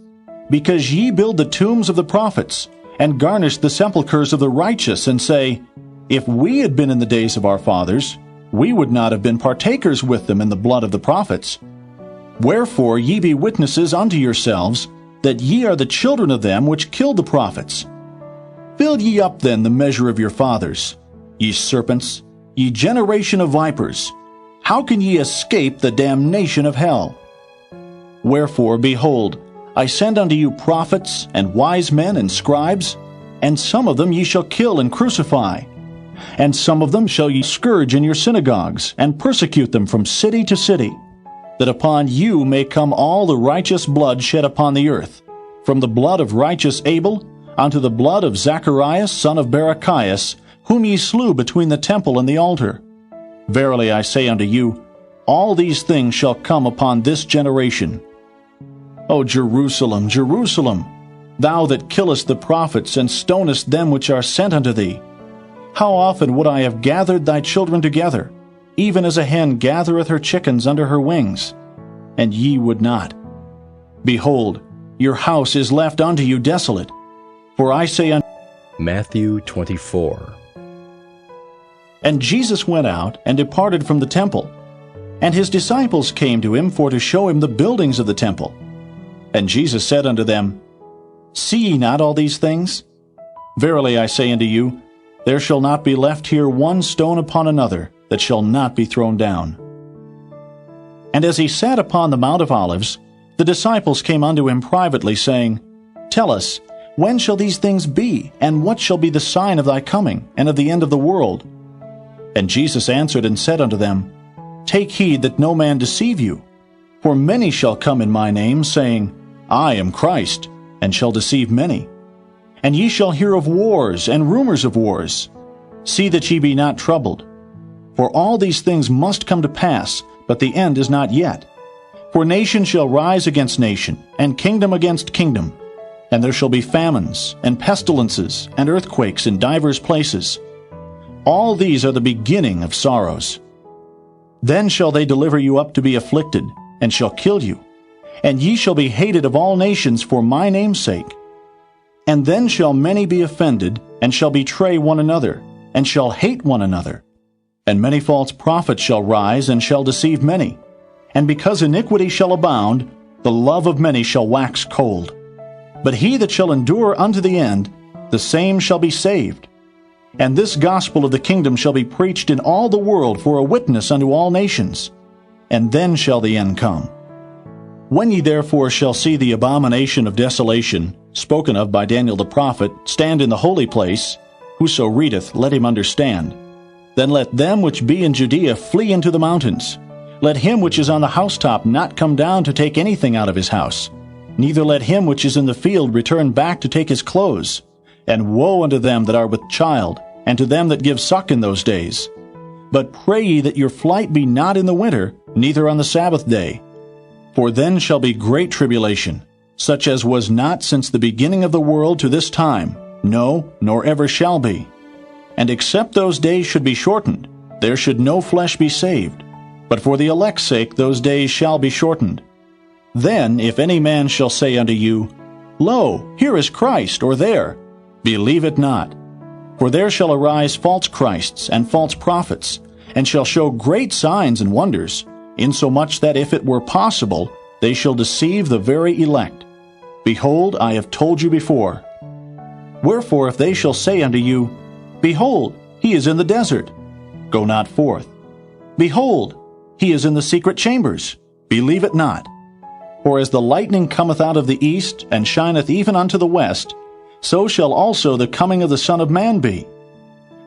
Because ye build the tombs of the prophets, and garnish the sepulchres of the righteous, and say, If we had been in the days of our fathers, we would not have been partakers with them in the blood of the prophets. Wherefore ye be witnesses unto yourselves, that ye are the children of them which killed the prophets. Fill ye up then the measure of your fathers, ye serpents, ye generation of vipers. How can ye escape the damnation of hell? Wherefore, behold, I send unto you prophets, and wise men, and scribes, and some of them ye shall kill and crucify, and some of them shall ye scourge in your synagogues, and persecute them from city to city, that upon you may come all the righteous blood shed upon the earth, from the blood of righteous Abel unto the blood of Zacharias son of Barachias, whom ye slew between the temple and the altar. Verily I say unto you, all these things shall come upon this generation. O Jerusalem, Jerusalem, thou that killest the prophets, and stonest them which are sent unto thee, how often would I have gathered thy children together, even as a hen gathereth her chickens under her wings, and ye would not. Behold, your house is left unto you desolate. For I say unto Matthew 24. And Jesus went out and departed from the temple. And his disciples came to him for to show him the buildings of the temple. And Jesus said unto them, See ye not all these things? Verily I say unto you, there shall not be left here one stone upon another that shall not be thrown down. And as he sat upon the Mount of Olives, the disciples came unto him privately, saying, Tell us, when shall these things be, and what shall be the sign of thy coming, and of the end of the world? And Jesus answered and said unto them, Take heed that no man deceive you. For many shall come in my name, saying, I am Christ, and shall deceive many. And ye shall hear of wars and rumors of wars. See that ye be not troubled. For all these things must come to pass, but the end is not yet. For nation shall rise against nation, and kingdom against kingdom. And there shall be famines, and pestilences, and earthquakes in divers places. All these are the beginning of sorrows. Then shall they deliver you up to be afflicted, and shall kill you. And ye shall be hated of all nations for my name's sake. And then shall many be offended, and shall betray one another, and shall hate one another. And many false prophets shall rise, and shall deceive many. And because iniquity shall abound, the love of many shall wax cold. But he that shall endure unto the end, the same shall be saved. And this gospel of the kingdom shall be preached in all the world for a witness unto all nations. And then shall the end come. When ye therefore shall see the abomination of desolation, spoken of by Daniel the prophet, stand in the holy place, whoso readeth, let him understand. Then let them which be in Judea flee into the mountains. Let him which is on the housetop not come down to take anything out of his house. Neither let him which is in the field return back to take his clothes. And woe unto them that are with child, and to them that give suck in those days. But pray ye that your flight be not in the winter, neither on the Sabbath day. For then shall be great tribulation, such as was not since the beginning of the world to this time, no, nor ever shall be. And except those days should be shortened, there should no flesh be saved. But for the elect's sake those days shall be shortened. Then if any man shall say unto you, Lo, here is Christ, or there, believe it not. For there shall arise false Christs and false prophets, and shall show great signs and wonders, insomuch that if it were possible, they shall deceive the very elect. Behold, I have told you before. Wherefore if they shall say unto you, Behold, he is in the desert, go not forth. Behold, he is in the secret chambers, believe it not. For as the lightning cometh out of the east, and shineth even unto the west, so shall also the coming of the Son of Man be.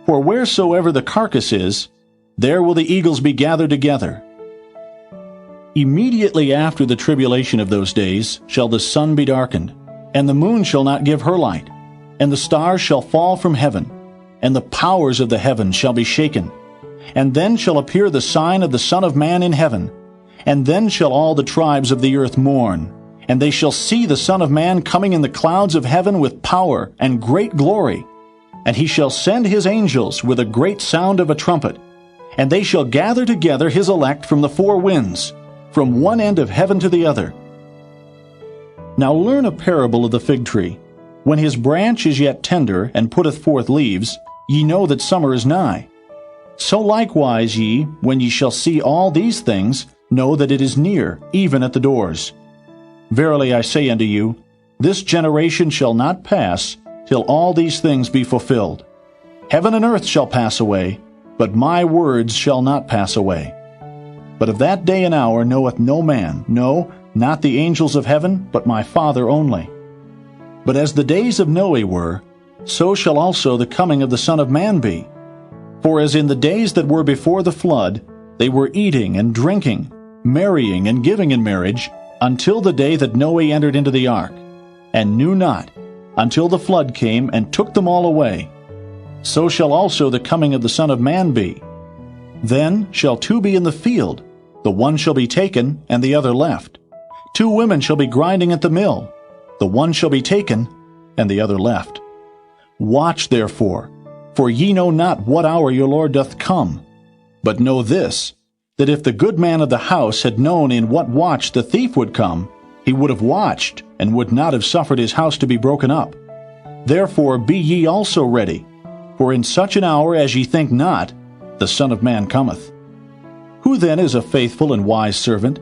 For wheresoever the carcass is, There will the eagles be gathered together. Immediately after the tribulation of those days shall the sun be darkened, and the moon shall not give her light, and the stars shall fall from heaven, and the powers of the heavens shall be shaken. And then shall appear the sign of the Son of Man in heaven. And then shall all the tribes of the earth mourn, and they shall see the Son of Man coming in the clouds of heaven with power and great glory. And he shall send his angels with a great sound of a trumpet, and they shall gather together his elect from the four winds, from one end of heaven to the other. Now learn a parable of the fig tree. When his branch is yet tender, and putteth forth leaves, ye know that summer is nigh. So likewise ye, when ye shall see all these things, know that it is near, even at the doors. Verily I say unto you, this generation shall not pass, till all these things be fulfilled. Heaven and earth shall pass away, but my words shall not pass away. But of that day and hour knoweth no man, no, not the angels of heaven, but my Father only. But as the days of Noe were, so shall also the coming of the Son of Man be. For as in the days that were before the flood, they were eating and drinking, marrying and giving in marriage, until the day that Noe entered into the ark, and knew not, until the flood came and took them all away. So shall also the coming of the Son of Man be. Then shall two be in the field, the one shall be taken, and the other left. Two women shall be grinding at the mill, the one shall be taken, and the other left. Watch therefore, for ye know not what hour your Lord doth come. But know this, that if the good man of the house had known in what watch the thief would come, he would have watched, and would not have suffered his house to be broken up. Therefore be ye also ready, for in such an hour as ye think not, the Son of Man cometh. Who then is a faithful and wise servant,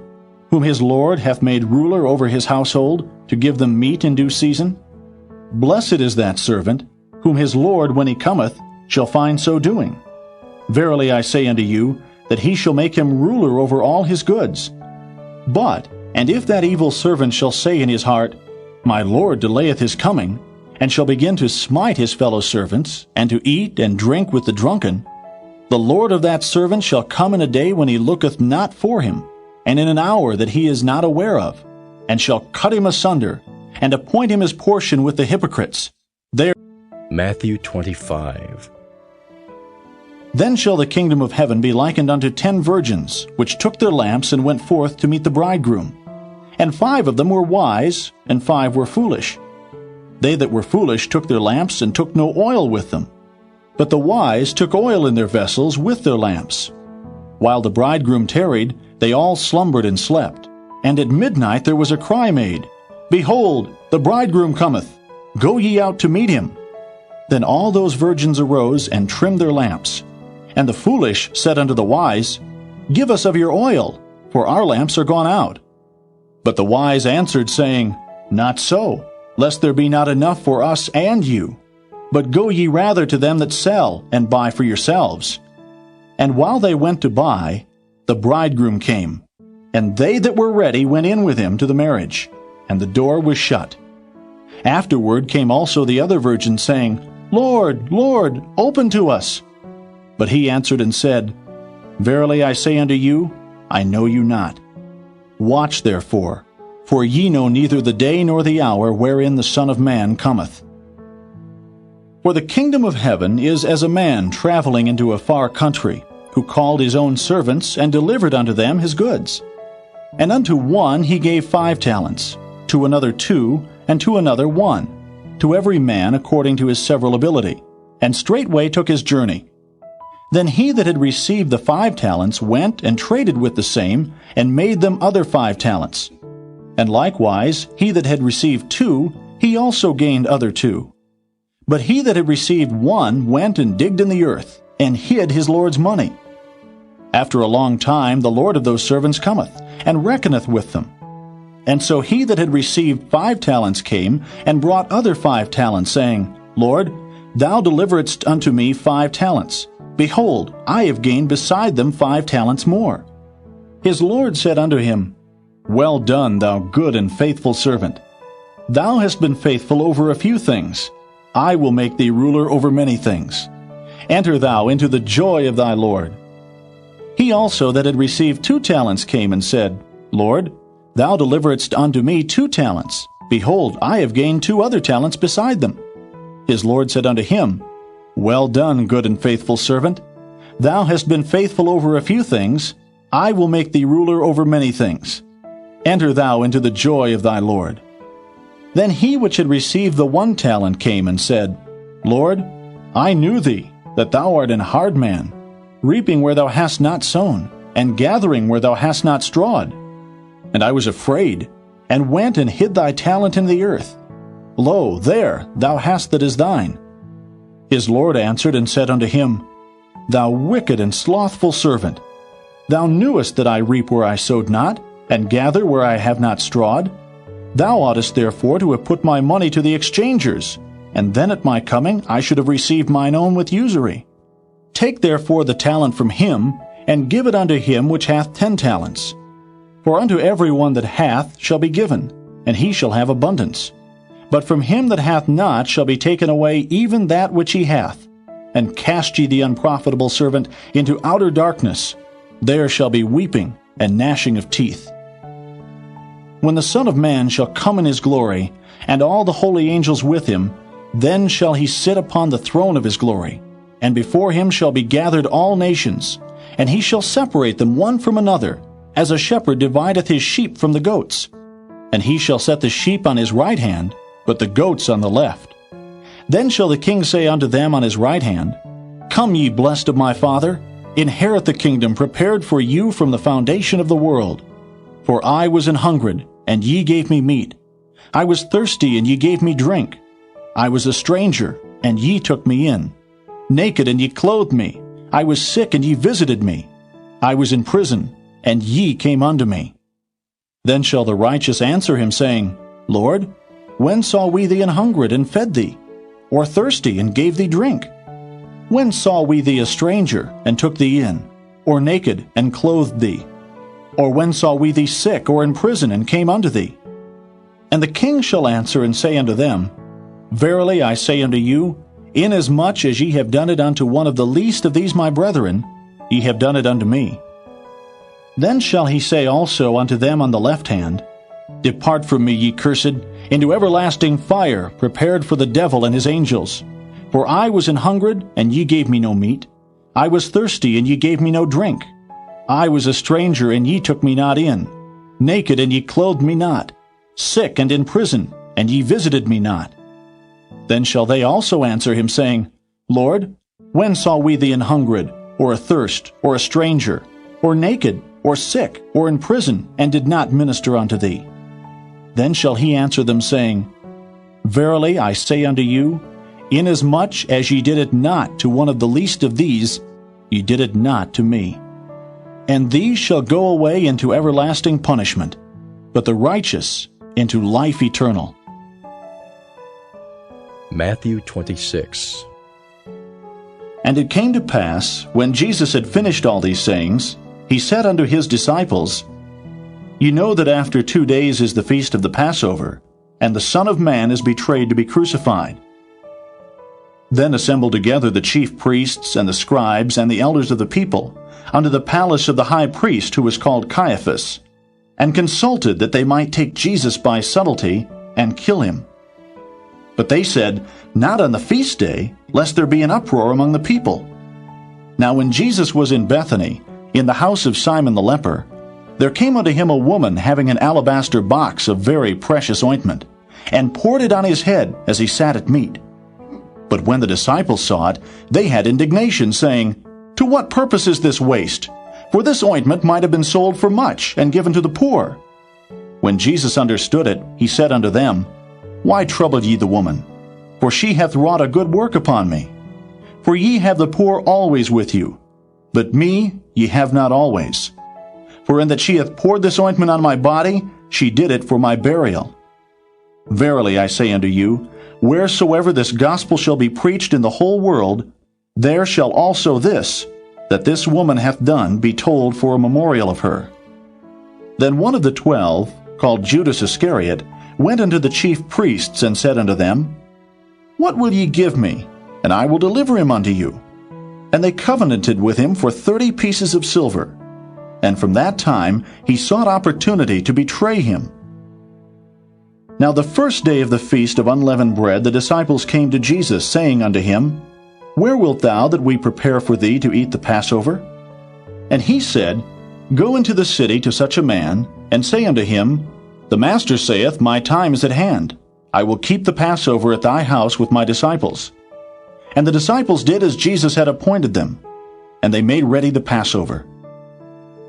whom his Lord hath made ruler over his household, to give them meat in due season? Blessed is that servant, whom his Lord, when he cometh, shall find so doing. Verily I say unto you, that he shall make him ruler over all his goods. But, and if that evil servant shall say in his heart, My Lord delayeth his coming, and shall begin to smite his fellow servants, and to eat and drink with the drunken, the Lord of that servant shall come in a day when he looketh not for him, and in an hour that he is not aware of, and shall cut him asunder, and appoint him his portion with the hypocrites. Matthew 25. Then shall the kingdom of heaven be likened unto 10 virgins, which took their lamps and went forth to meet the bridegroom. And 5 of them were wise, and 5 were foolish. They that were foolish took their lamps, and took no oil with them. But the wise took oil in their vessels with their lamps. While the bridegroom tarried, they all slumbered and slept. And at midnight there was a cry made, Behold, the bridegroom cometh, go ye out to meet him. Then all those virgins arose and trimmed their lamps. And the foolish said unto the wise, Give us of your oil, for our lamps are gone out. But the wise answered, saying, Not so, lest there be not enough for us and you. But go ye rather to them that sell, and buy for yourselves. And while they went to buy, the bridegroom came. And they that were ready went in with him to the marriage, and the door was shut. Afterward came also the other virgins, saying, Lord, Lord, open to us. But he answered and said, Verily I say unto you, I know you not. Watch therefore, for ye know neither the day nor the hour wherein the Son of Man cometh. For the kingdom of heaven is as a man traveling into a far country, who called his own servants, and delivered unto them his goods. And unto one he gave 5 talents, to another 2, and to another 1, to every man according to his several ability, and straightway took his journey. Then he that had received the 5 talents went and traded with the same, and made them other 5 talents. And likewise he that had received 2, he also gained other 2. But he that had received 1 went and digged in the earth, and hid his Lord's money. After a long time the Lord of those servants cometh, and reckoneth with them. And so he that had received 5 talents came, and brought other 5 talents, saying, Lord, thou deliveredst unto me 5 talents. Behold, I have gained beside them 5 talents more. His Lord said unto him, Well done, thou good and faithful servant. Thou hast been faithful over a few things. I will make thee ruler over many things. Enter thou into the joy of thy Lord. He also that had received 2 talents came and said, Lord, thou deliveredst unto me 2 talents. Behold, I have gained 2 other talents beside them. His Lord said unto him, Well done, good and faithful servant. Thou hast been faithful over a few things. I will make thee ruler over many things. Enter thou into the joy of thy Lord. Then he which had received the 1 talent came and said, Lord, I knew thee, that thou art an hard man, reaping where thou hast not sown, and gathering where thou hast not strawed. And I was afraid, and went and hid thy talent in the earth. Lo, there thou hast that is thine. His Lord answered and said unto him, Thou wicked and slothful servant, thou knewest that I reap where I sowed not, and gather where I have not strawed. Thou oughtest therefore to have put my money to the exchangers, and then at my coming I should have received mine own with usury. Take therefore the talent from him, and give it unto him which hath 10 talents. For unto every one that hath shall be given, and he shall have abundance. But from him that hath not shall be taken away even that which he hath. And cast ye the unprofitable servant into outer darkness. There shall be weeping and gnashing of teeth. When the Son of Man shall come in his glory, and all the holy angels with him, then shall he sit upon the throne of his glory, and before him shall be gathered all nations, and he shall separate them one from another, as a shepherd divideth his sheep from the goats. And he shall set the sheep on his right hand, but the goats on the left. Then shall the king say unto them on his right hand, Come ye blessed of my Father, inherit the kingdom prepared for you from the foundation of the world. For I was an hungered, and ye gave me meat. I was thirsty, and ye gave me drink. I was a stranger, and ye took me in. Naked, and ye clothed me. I was sick, and ye visited me. I was in prison, and ye came unto me. Then shall the righteous answer him, saying, Lord, when saw we thee an hungered, and fed thee? Or thirsty, and gave thee drink? When saw we thee a stranger, and took thee in? Or naked, and clothed thee? Or when saw we thee sick, or in prison, and came unto thee? And the king shall answer and say unto them, Verily I say unto you, inasmuch as ye have done it unto one of the least of these my brethren, ye have done it unto me. Then shall he say also unto them on the left hand, Depart from me, ye cursed, into everlasting fire, prepared for the devil and his angels. For I was an hungered, and ye gave me no meat. I was thirsty, and ye gave me no drink. I was a stranger, and ye took me not in. Naked, and ye clothed me not. Sick, and in prison, and ye visited me not. Then shall they also answer him, saying, Lord, when saw we thee an hungered, or athirst, or a stranger, or naked, or sick, or in prison, and did not minister unto thee? Then shall he answer them, saying, Verily I say unto you, inasmuch as ye did it not to one of the least of these, ye did it not to me. And these shall go away into everlasting punishment, but the righteous into life eternal. Matthew 26. And it came to pass, when Jesus had finished all these sayings, he said unto his disciples, Ye know that after 2 days is the feast of the Passover, and the Son of Man is betrayed to be crucified. Then assembled together the chief priests and the scribes and the elders of the people unto the palace of the high priest, who was called Caiaphas, and consulted that they might take Jesus by subtlety and kill him. But they said, Not on the feast day, lest there be an uproar among the people. Now when Jesus was in Bethany, in the house of Simon the leper, there came unto him a woman having an alabaster box of very precious ointment, and poured it on his head as he sat at meat. But when the disciples saw it, they had indignation, saying, To what purpose is this waste? For this ointment might have been sold for much, and given to the poor. When Jesus understood it, he said unto them, Why trouble ye the woman? For she hath wrought a good work upon me. For ye have the poor always with you, but me ye have not always. For in that she hath poured this ointment on my body, she did it for my burial. Verily I say unto you, wheresoever this gospel shall be preached in the whole world, there shall also this, that this woman hath done, be told for a memorial of her. Then one of the 12, called Judas Iscariot, went unto the chief priests, and said unto them, What will ye give me, and I will deliver him unto you? And they covenanted with him for 30 pieces of silver. And from that time he sought opportunity to betray him. Now the first day of the feast of unleavened bread the disciples came to Jesus, saying unto him, Where wilt thou that we prepare for thee to eat the Passover? And he said, Go into the city to such a man, and say unto him, The Master saith, My time is at hand. I will keep the Passover at thy house with my disciples. And the disciples did as Jesus had appointed them, and they made ready the Passover.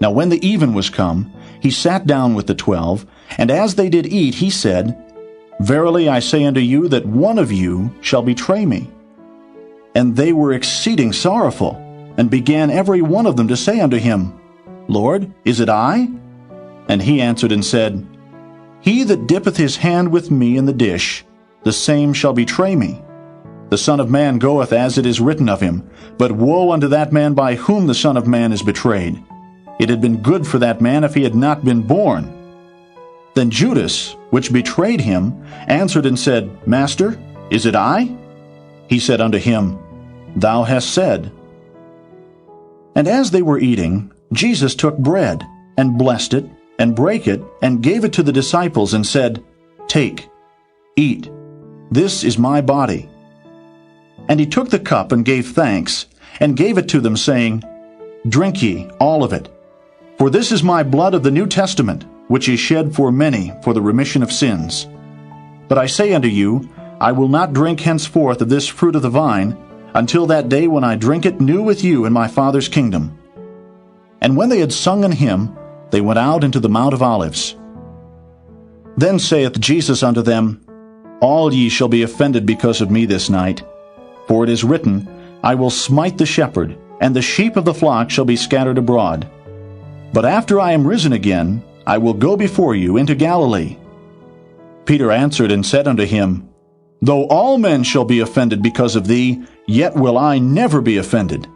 Now when the even was come, he sat down with the 12, and as they did eat, he said, Verily I say unto you that one of you shall betray me. And they were exceeding sorrowful, and began every one of them to say unto him, Lord, is it I? And he answered and said, He that dippeth his hand with me in the dish, the same shall betray me. The Son of Man goeth as it is written of him, but woe unto that man by whom the Son of Man is betrayed. It had been good for that man if he had not been born. Then Judas, which betrayed him, answered and said, Master, is it I? He said unto him, Thou hast said. And as they were eating, Jesus took bread, and blessed it, and brake it, and gave it to the disciples, and said, Take, eat, this is my body. And he took the cup, and gave thanks, and gave it to them, saying, Drink ye all of it. For this is my blood of the New Testament, which is shed for many for the remission of sins. But I say unto you, I will not drink henceforth of this fruit of the vine, until that day when I drink it new with you in my Father's kingdom. And when they had sung an hymn, they went out into the Mount of Olives. Then saith Jesus unto them, All ye shall be offended because of me this night. For it is written, I will smite the shepherd, and the sheep of the flock shall be scattered abroad. But after I am risen again, I will go before you into Galilee. Peter answered and said unto him, Though all men shall be offended because of thee, yet will I never be offended.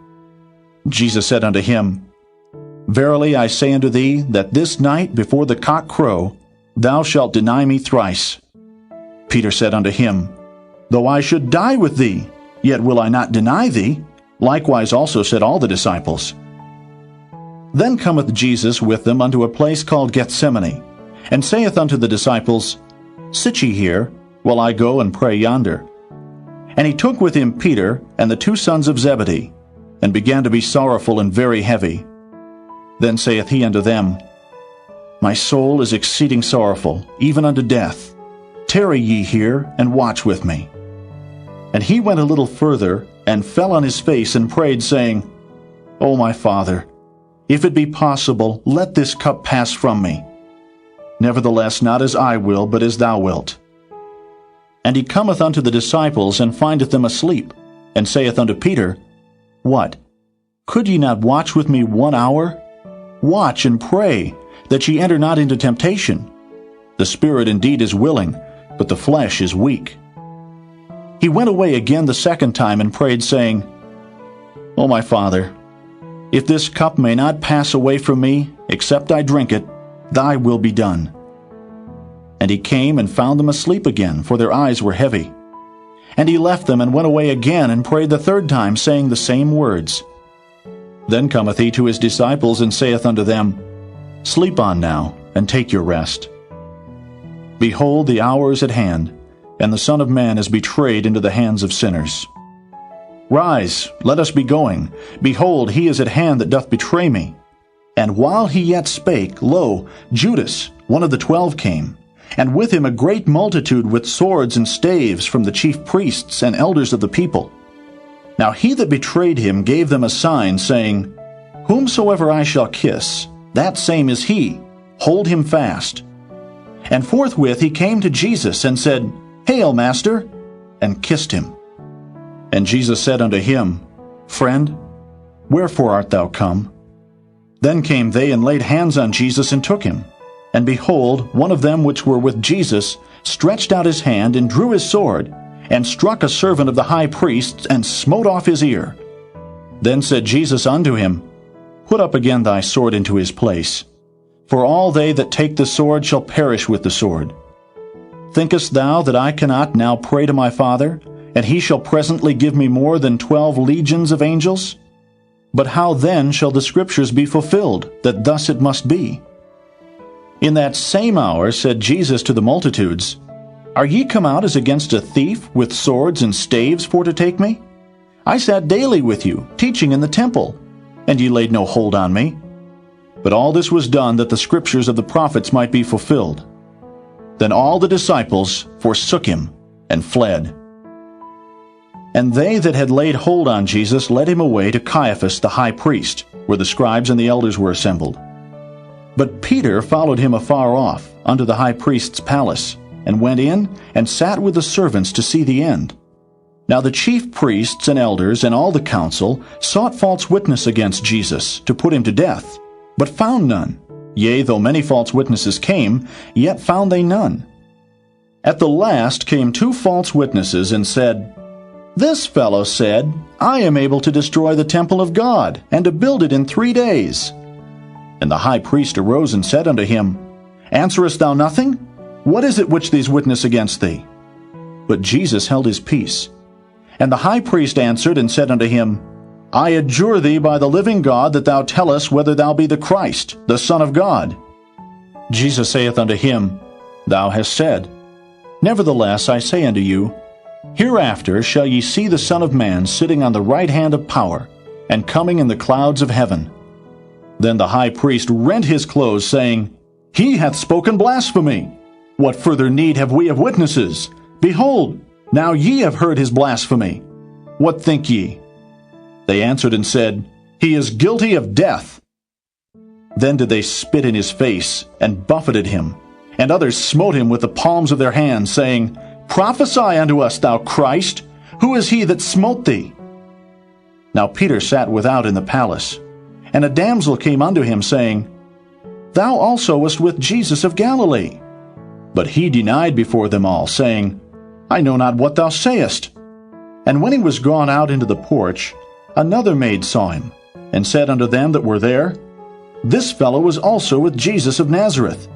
Jesus said unto him, Verily I say unto thee, that this night before the cock crow, thou shalt deny me thrice. Peter said unto him, Though I should die with thee, yet will I not deny thee. Likewise also said all the disciples. Then cometh Jesus with them unto a place called Gethsemane, and saith unto the disciples, Sit ye here, while I go and pray yonder. And he took with him Peter and the 2 sons of Zebedee, and began to be sorrowful and very heavy. Then saith he unto them, My soul is exceeding sorrowful, even unto death. Tarry ye here, and watch with me. And he went a little further, and fell on his face, and prayed, saying, O my Father, if it be possible, let this cup pass from me. Nevertheless, not as I will, but as thou wilt. And he cometh unto the disciples, and findeth them asleep, and saith unto Peter, What? Could ye not watch with me 1 hour? Watch and pray, that ye enter not into temptation. The spirit indeed is willing, but the flesh is weak. He went away again the 2nd time, and prayed, saying, O my Father, if this cup may not pass away from me, except I drink it, thy will be done. And he came and found them asleep again, for their eyes were heavy. And he left them, and went away again, and prayed the 3rd time, saying the same words. Then cometh he to his disciples, and saith unto them, Sleep on now, and take your rest. Behold, the hour is at hand, and the Son of Man is betrayed into the hands of sinners. Rise, let us be going. Behold, he is at hand that doth betray me. And while he yet spake, lo, Judas, one of the 12, came, and with him a great multitude with swords and staves from the chief priests and elders of the people. Now he that betrayed him gave them a sign, saying, Whomsoever I shall kiss, that same is he. Hold him fast. And forthwith he came to Jesus, and said, Hail, Master, and kissed him. And Jesus said unto him, Friend, wherefore art thou come? Then came they and laid hands on Jesus, and took him. And behold, one of them which were with Jesus stretched out his hand, and drew his sword, and struck a servant of the high priest, and smote off his ear. Then said Jesus unto him, Put up again thy sword into his place. For all they that take the sword shall perish with the sword. Thinkest thou that I cannot now pray to my Father, and he shall presently give me more than 12 legions of angels? But how then shall the Scriptures be fulfilled, that thus it must be? In that same hour said Jesus to the multitudes, Are ye come out as against a thief, with swords and staves for to take me? I sat daily with you, teaching in the temple, and ye laid no hold on me. But all this was done that the Scriptures of the prophets might be fulfilled. Then all the disciples forsook him and fled. And they that had laid hold on Jesus led him away to Caiaphas the high priest, where the scribes and the elders were assembled. But Peter followed him afar off, unto the high priest's palace, and went in, and sat with the servants to see the end. Now the chief priests and elders and all the council sought false witness against Jesus, to put him to death, but found none. Yea, though many false witnesses came, yet found they none. At the last came 2 false witnesses, and said, This fellow said, I am able to destroy the temple of God, and to build it in 3 days. And the high priest arose and said unto him, Answerest thou nothing? What is it which these witness against thee? But Jesus held his peace. And the high priest answered and said unto him, I adjure thee by the living God that thou tell us whether thou be the Christ, the Son of God. Jesus saith unto him, Thou hast said. Nevertheless I say unto you, Hereafter shall ye see the Son of Man sitting on the right hand of power, and coming in the clouds of heaven. Then the high priest rent his clothes, saying, He hath spoken blasphemy. What further need have we of witnesses? Behold, now ye have heard his blasphemy. What think ye? They answered and said, He is guilty of death. Then did they spit in his face, and buffeted him. And others smote him with the palms of their hands, saying, Prophesy unto us, thou Christ. Who is he that smote thee? Now Peter sat without in the palace. And a damsel came unto him, saying, Thou also wast with Jesus of Galilee. But he denied before them all, saying, I know not what thou sayest. And when he was gone out into the porch, another maid saw him, and said unto them that were there, This fellow was also with Jesus of Nazareth.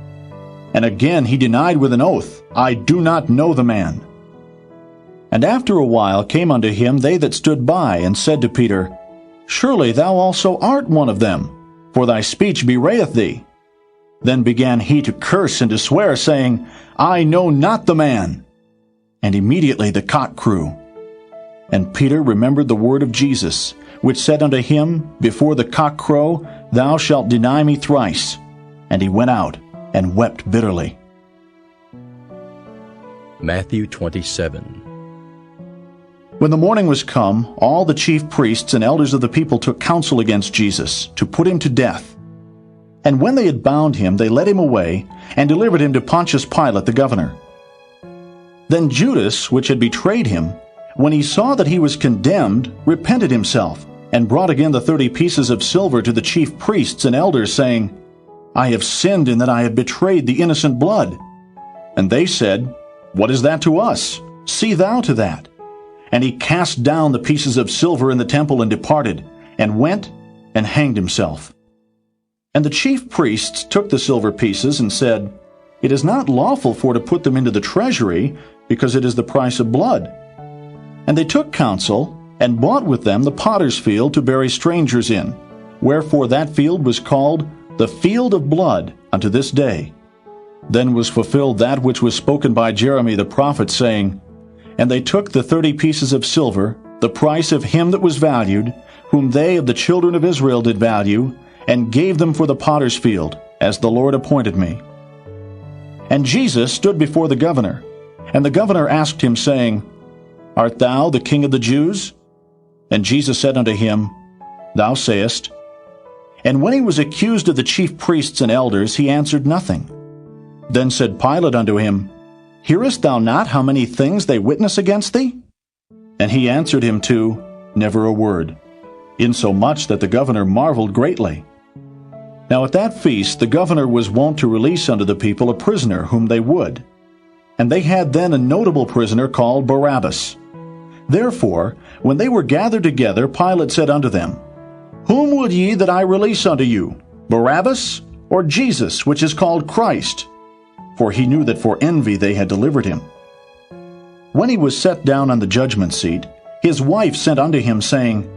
And again he denied with an oath, I do not know the man. And after a while came unto him they that stood by, and said to Peter, Surely thou also art one of them, for thy speech bewrayeth thee. Then began he to curse and to swear, saying, I know not the man. And immediately the cock crew. And Peter remembered the word of Jesus, which said unto him, Before the cock crow, thou shalt deny me thrice. And he went out and wept bitterly. Matthew 27. When the morning was come, all the chief priests and elders of the people took counsel against Jesus, to put him to death. And when they had bound him, they led him away, and delivered him to Pontius Pilate the governor. Then Judas, which had betrayed him, when he saw that he was condemned, repented himself, and brought again the 30 pieces of silver to the chief priests and elders, saying, I have sinned in that I have betrayed the innocent blood. And they said, What is that to us? See thou to that. And he cast down the pieces of silver in the temple and departed, and went and hanged himself. And the chief priests took the silver pieces and said, It is not lawful for to put them into the treasury, because it is the price of blood. And they took counsel, and bought with them the potter's field to bury strangers in, wherefore that field was called the field of blood unto this day. Then was fulfilled that which was spoken by Jeremy the prophet, saying, And they took the 30 pieces of silver, the price of him that was valued, whom they of the children of Israel did value, and gave them for the potter's field, as the Lord appointed me. And Jesus stood before the governor, and the governor asked him, saying, Art thou the king of the Jews? And Jesus said unto him, Thou sayest. And when he was accused of the chief priests and elders, he answered nothing. Then said Pilate unto him, Hearest thou not how many things they witness against thee? And he answered him too, Never a word, insomuch that the governor marveled greatly. Now at that feast the governor was wont to release unto the people a prisoner whom they would. And they had then a notable prisoner called Barabbas. Therefore, when they were gathered together, Pilate said unto them, Whom would ye that I release unto you, Barabbas, or Jesus, which is called Christ? For he knew that for envy they had delivered him. When he was set down on the judgment seat, his wife sent unto him, saying,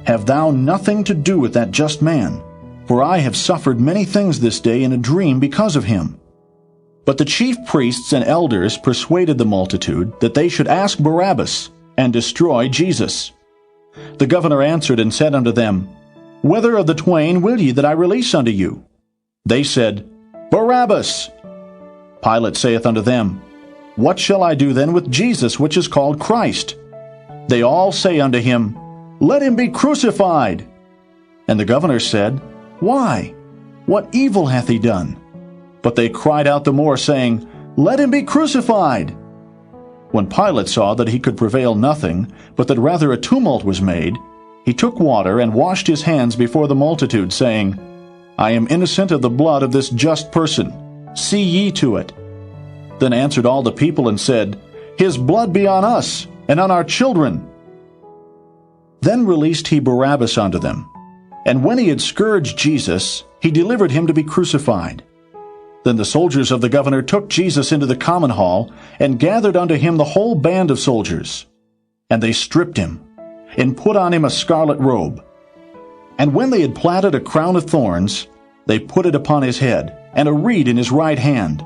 Have thou nothing to do with that just man? For I have suffered many things this day in a dream because of him. But the chief priests and elders persuaded the multitude that they should ask Barabbas, and destroy Jesus. The governor answered and said unto them, Whether of the twain will ye that I release unto you? They said, Barabbas. Pilate saith unto them, What shall I do then with Jesus, which is called Christ? They all say unto him, Let him be crucified. And the governor said, Why? What evil hath he done? But they cried out the more, saying, Let him be crucified. When Pilate saw that he could prevail nothing, but that rather a tumult was made, he took water and washed his hands before the multitude, saying, I am innocent of the blood of this just person. See ye to it. Then answered all the people and said, His blood be on us, and on our children. Then released he Barabbas unto them. And when he had scourged Jesus, he delivered him to be crucified. Then the soldiers of the governor took Jesus into the common hall, and gathered unto him the whole band of soldiers. And they stripped him, and put on him a scarlet robe. And when they had platted a crown of thorns, they put it upon his head, and a reed in his right hand.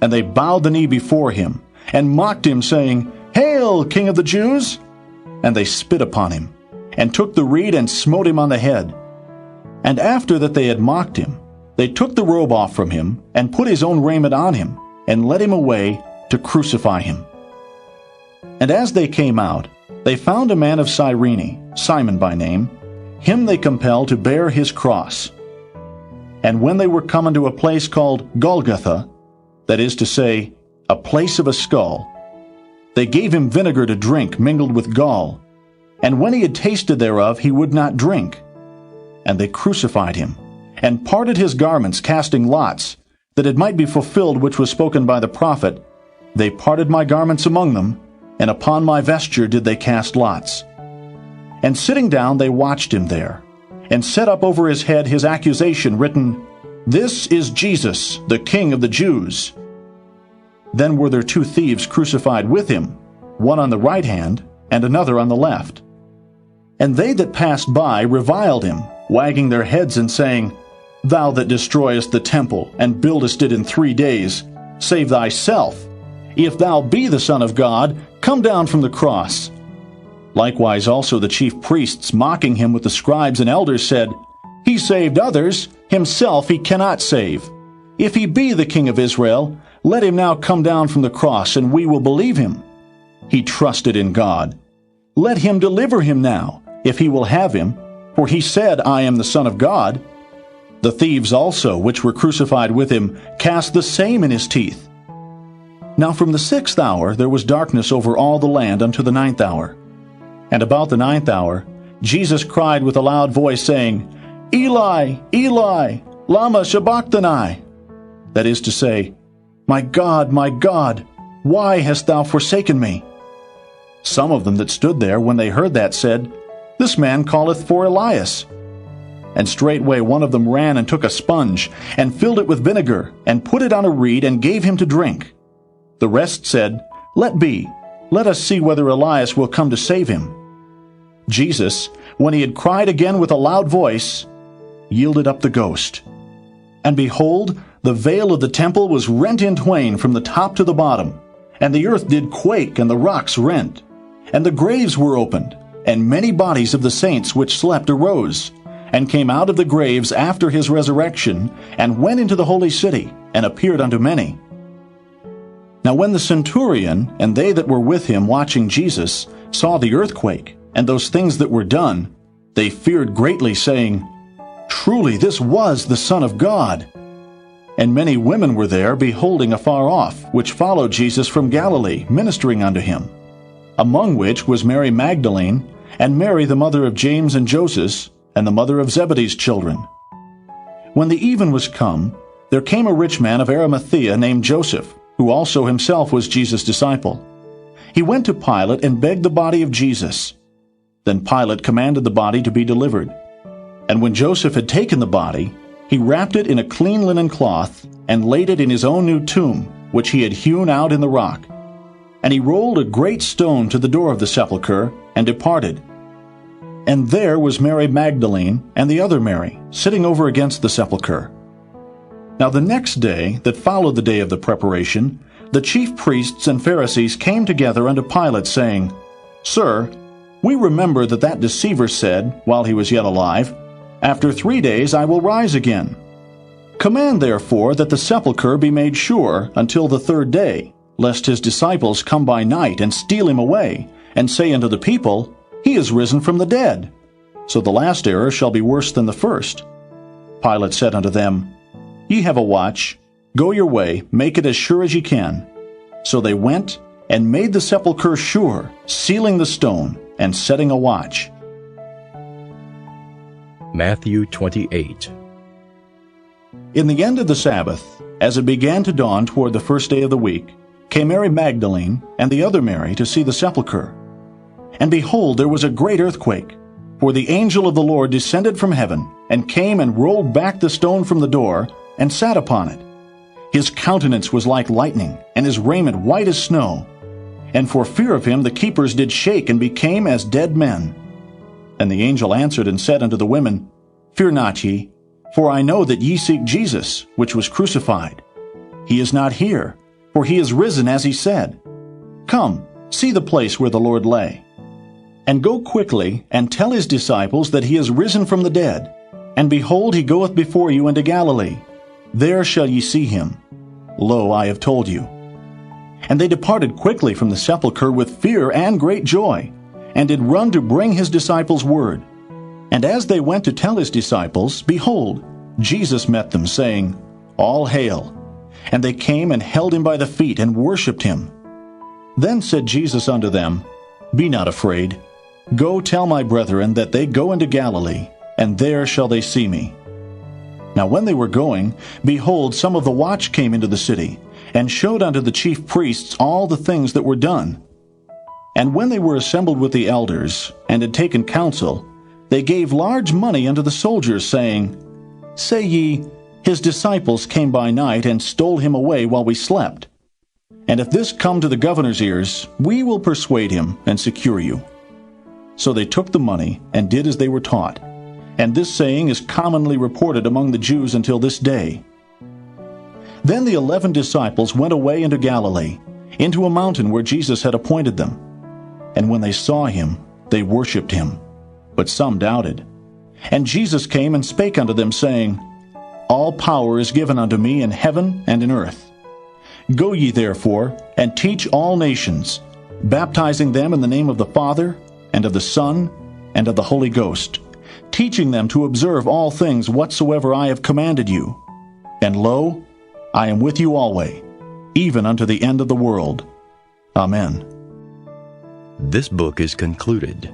And they bowed the knee before him, and mocked him, saying, Hail, King of the Jews! And they spit upon him, and took the reed and smote him on the head. And after that they had mocked him, they took the robe off from him, and put his own raiment on him, and led him away to crucify him. And as they came out, they found a man of Cyrene, Simon by name. Him they compelled to bear his cross. And when they were come unto a place called Golgotha, that is to say, a place of a skull, they gave him vinegar to drink mingled with gall. And when he had tasted thereof, he would not drink. And they crucified him, and parted his garments, casting lots, that it might be fulfilled which was spoken by the prophet, They parted my garments among them, and upon my vesture did they cast lots. And sitting down they watched him there, and set up over his head his accusation written, This is Jesus, the King of the Jews. Then were there 2 thieves crucified with him, one on the right hand, and another on the left. And they that passed by reviled him, wagging their heads and saying, Thou that destroyest the temple, and buildest it in 3 days, save thyself. If thou be the Son of God, come down from the cross. Likewise also the chief priests, mocking him with the scribes and elders, said, He saved others, himself he cannot save. If he be the King of Israel, let him now come down from the cross, and we will believe him. He trusted in God. Let him deliver him now, if he will have him, for he said, I am the Son of God. The thieves also, which were crucified with him, cast the same in his teeth. Now from the 6th hour there was darkness over all the land unto the 9th hour. And about the 9th hour Jesus cried with a loud voice, saying, Eli, Eli, lama sabachthani? That is to say, my God, why hast thou forsaken me? Some of them that stood there, when they heard that, said, This man calleth for Elias. And straightway one of them ran and took a sponge, and filled it with vinegar, and put it on a reed, and gave him to drink. The rest said, Let be, let us see whether Elias will come to save him. Jesus, when he had cried again with a loud voice, yielded up the ghost. And behold, the veil of the temple was rent in twain from the top to the bottom, and the earth did quake, and the rocks rent. And the graves were opened, and many bodies of the saints which slept arose, and came out of the graves after his resurrection, and went into the holy city, and appeared unto many. Now when the centurion, and they that were with him watching Jesus, saw the earthquake, and those things that were done, they feared greatly, saying, Truly this was the Son of God. And many women were there, beholding afar off, which followed Jesus from Galilee, ministering unto him, among which was Mary Magdalene, and Mary the mother of James and Joses, and the mother of Zebedee's children. When the even was come, there came a rich man of Arimathea named Joseph, who also himself was Jesus' disciple. He went to Pilate and begged the body of Jesus. Then Pilate commanded the body to be delivered. And when Joseph had taken the body, he wrapped it in a clean linen cloth, and laid it in his own new tomb, which he had hewn out in the rock. And he rolled a great stone to the door of the sepulchre, and departed. And there was Mary Magdalene and the other Mary, sitting over against the sepulchre. Now the next day that followed the day of the preparation, the chief priests and Pharisees came together unto Pilate, saying, Sir, we remember that deceiver said, while he was yet alive, After 3 days I will rise again. Command therefore that the sepulchre be made sure until the 3rd day, lest his disciples come by night and steal him away, and say unto the people, He is risen from the dead. So the last error shall be worse than the first. Pilate said unto them, Ye have a watch. Go your way, make it as sure as ye can. So they went and made the sepulchre sure, sealing the stone, and setting a watch. Matthew 28. In the end of the Sabbath, as it began to dawn toward the 1st day of the week, came Mary Magdalene and the other Mary to see the sepulchre. And behold, there was a great earthquake, for the angel of the Lord descended from heaven, and came and rolled back the stone from the door, and sat upon it. His countenance was like lightning, and his raiment white as snow. And for fear of him the keepers did shake, and became as dead men. And the angel answered and said unto the women, Fear not ye, for I know that ye seek Jesus, which was crucified. He is not here, for he is risen as he said. Come, see the place where the Lord lay. And go quickly, and tell his disciples that he is risen from the dead. And behold, he goeth before you into Galilee. There shall ye see him. Lo, I have told you. And they departed quickly from the sepulchre with fear and great joy, and did run to bring his disciples word. And as they went to tell his disciples, behold, Jesus met them, saying, All hail. And they came and held him by the feet, and worshipped him. Then said Jesus unto them, Be not afraid. Go tell my brethren that they go into Galilee, and there shall they see me. Now when they were going, behold, some of the watch came into the city, and showed unto the chief priests all the things that were done. And when they were assembled with the elders, and had taken counsel, they gave large money unto the soldiers, saying, Say ye, his disciples came by night, and stole him away while we slept. And if this come to the governor's ears, we will persuade him, and secure you. So they took the money, and did as they were taught. And this saying is commonly reported among the Jews until this day. Then the 11 disciples went away into Galilee, into a mountain where Jesus had appointed them. And when they saw him, they worshipped him, but some doubted. And Jesus came and spake unto them, saying, All power is given unto me in heaven and in earth. Go ye therefore, and teach all nations, baptizing them in the name of the Father, and of the Son, and of the Holy Ghost, teaching them to observe all things whatsoever I have commanded you. And lo, I am with you alway, even unto the end of the world. Amen. This book is concluded.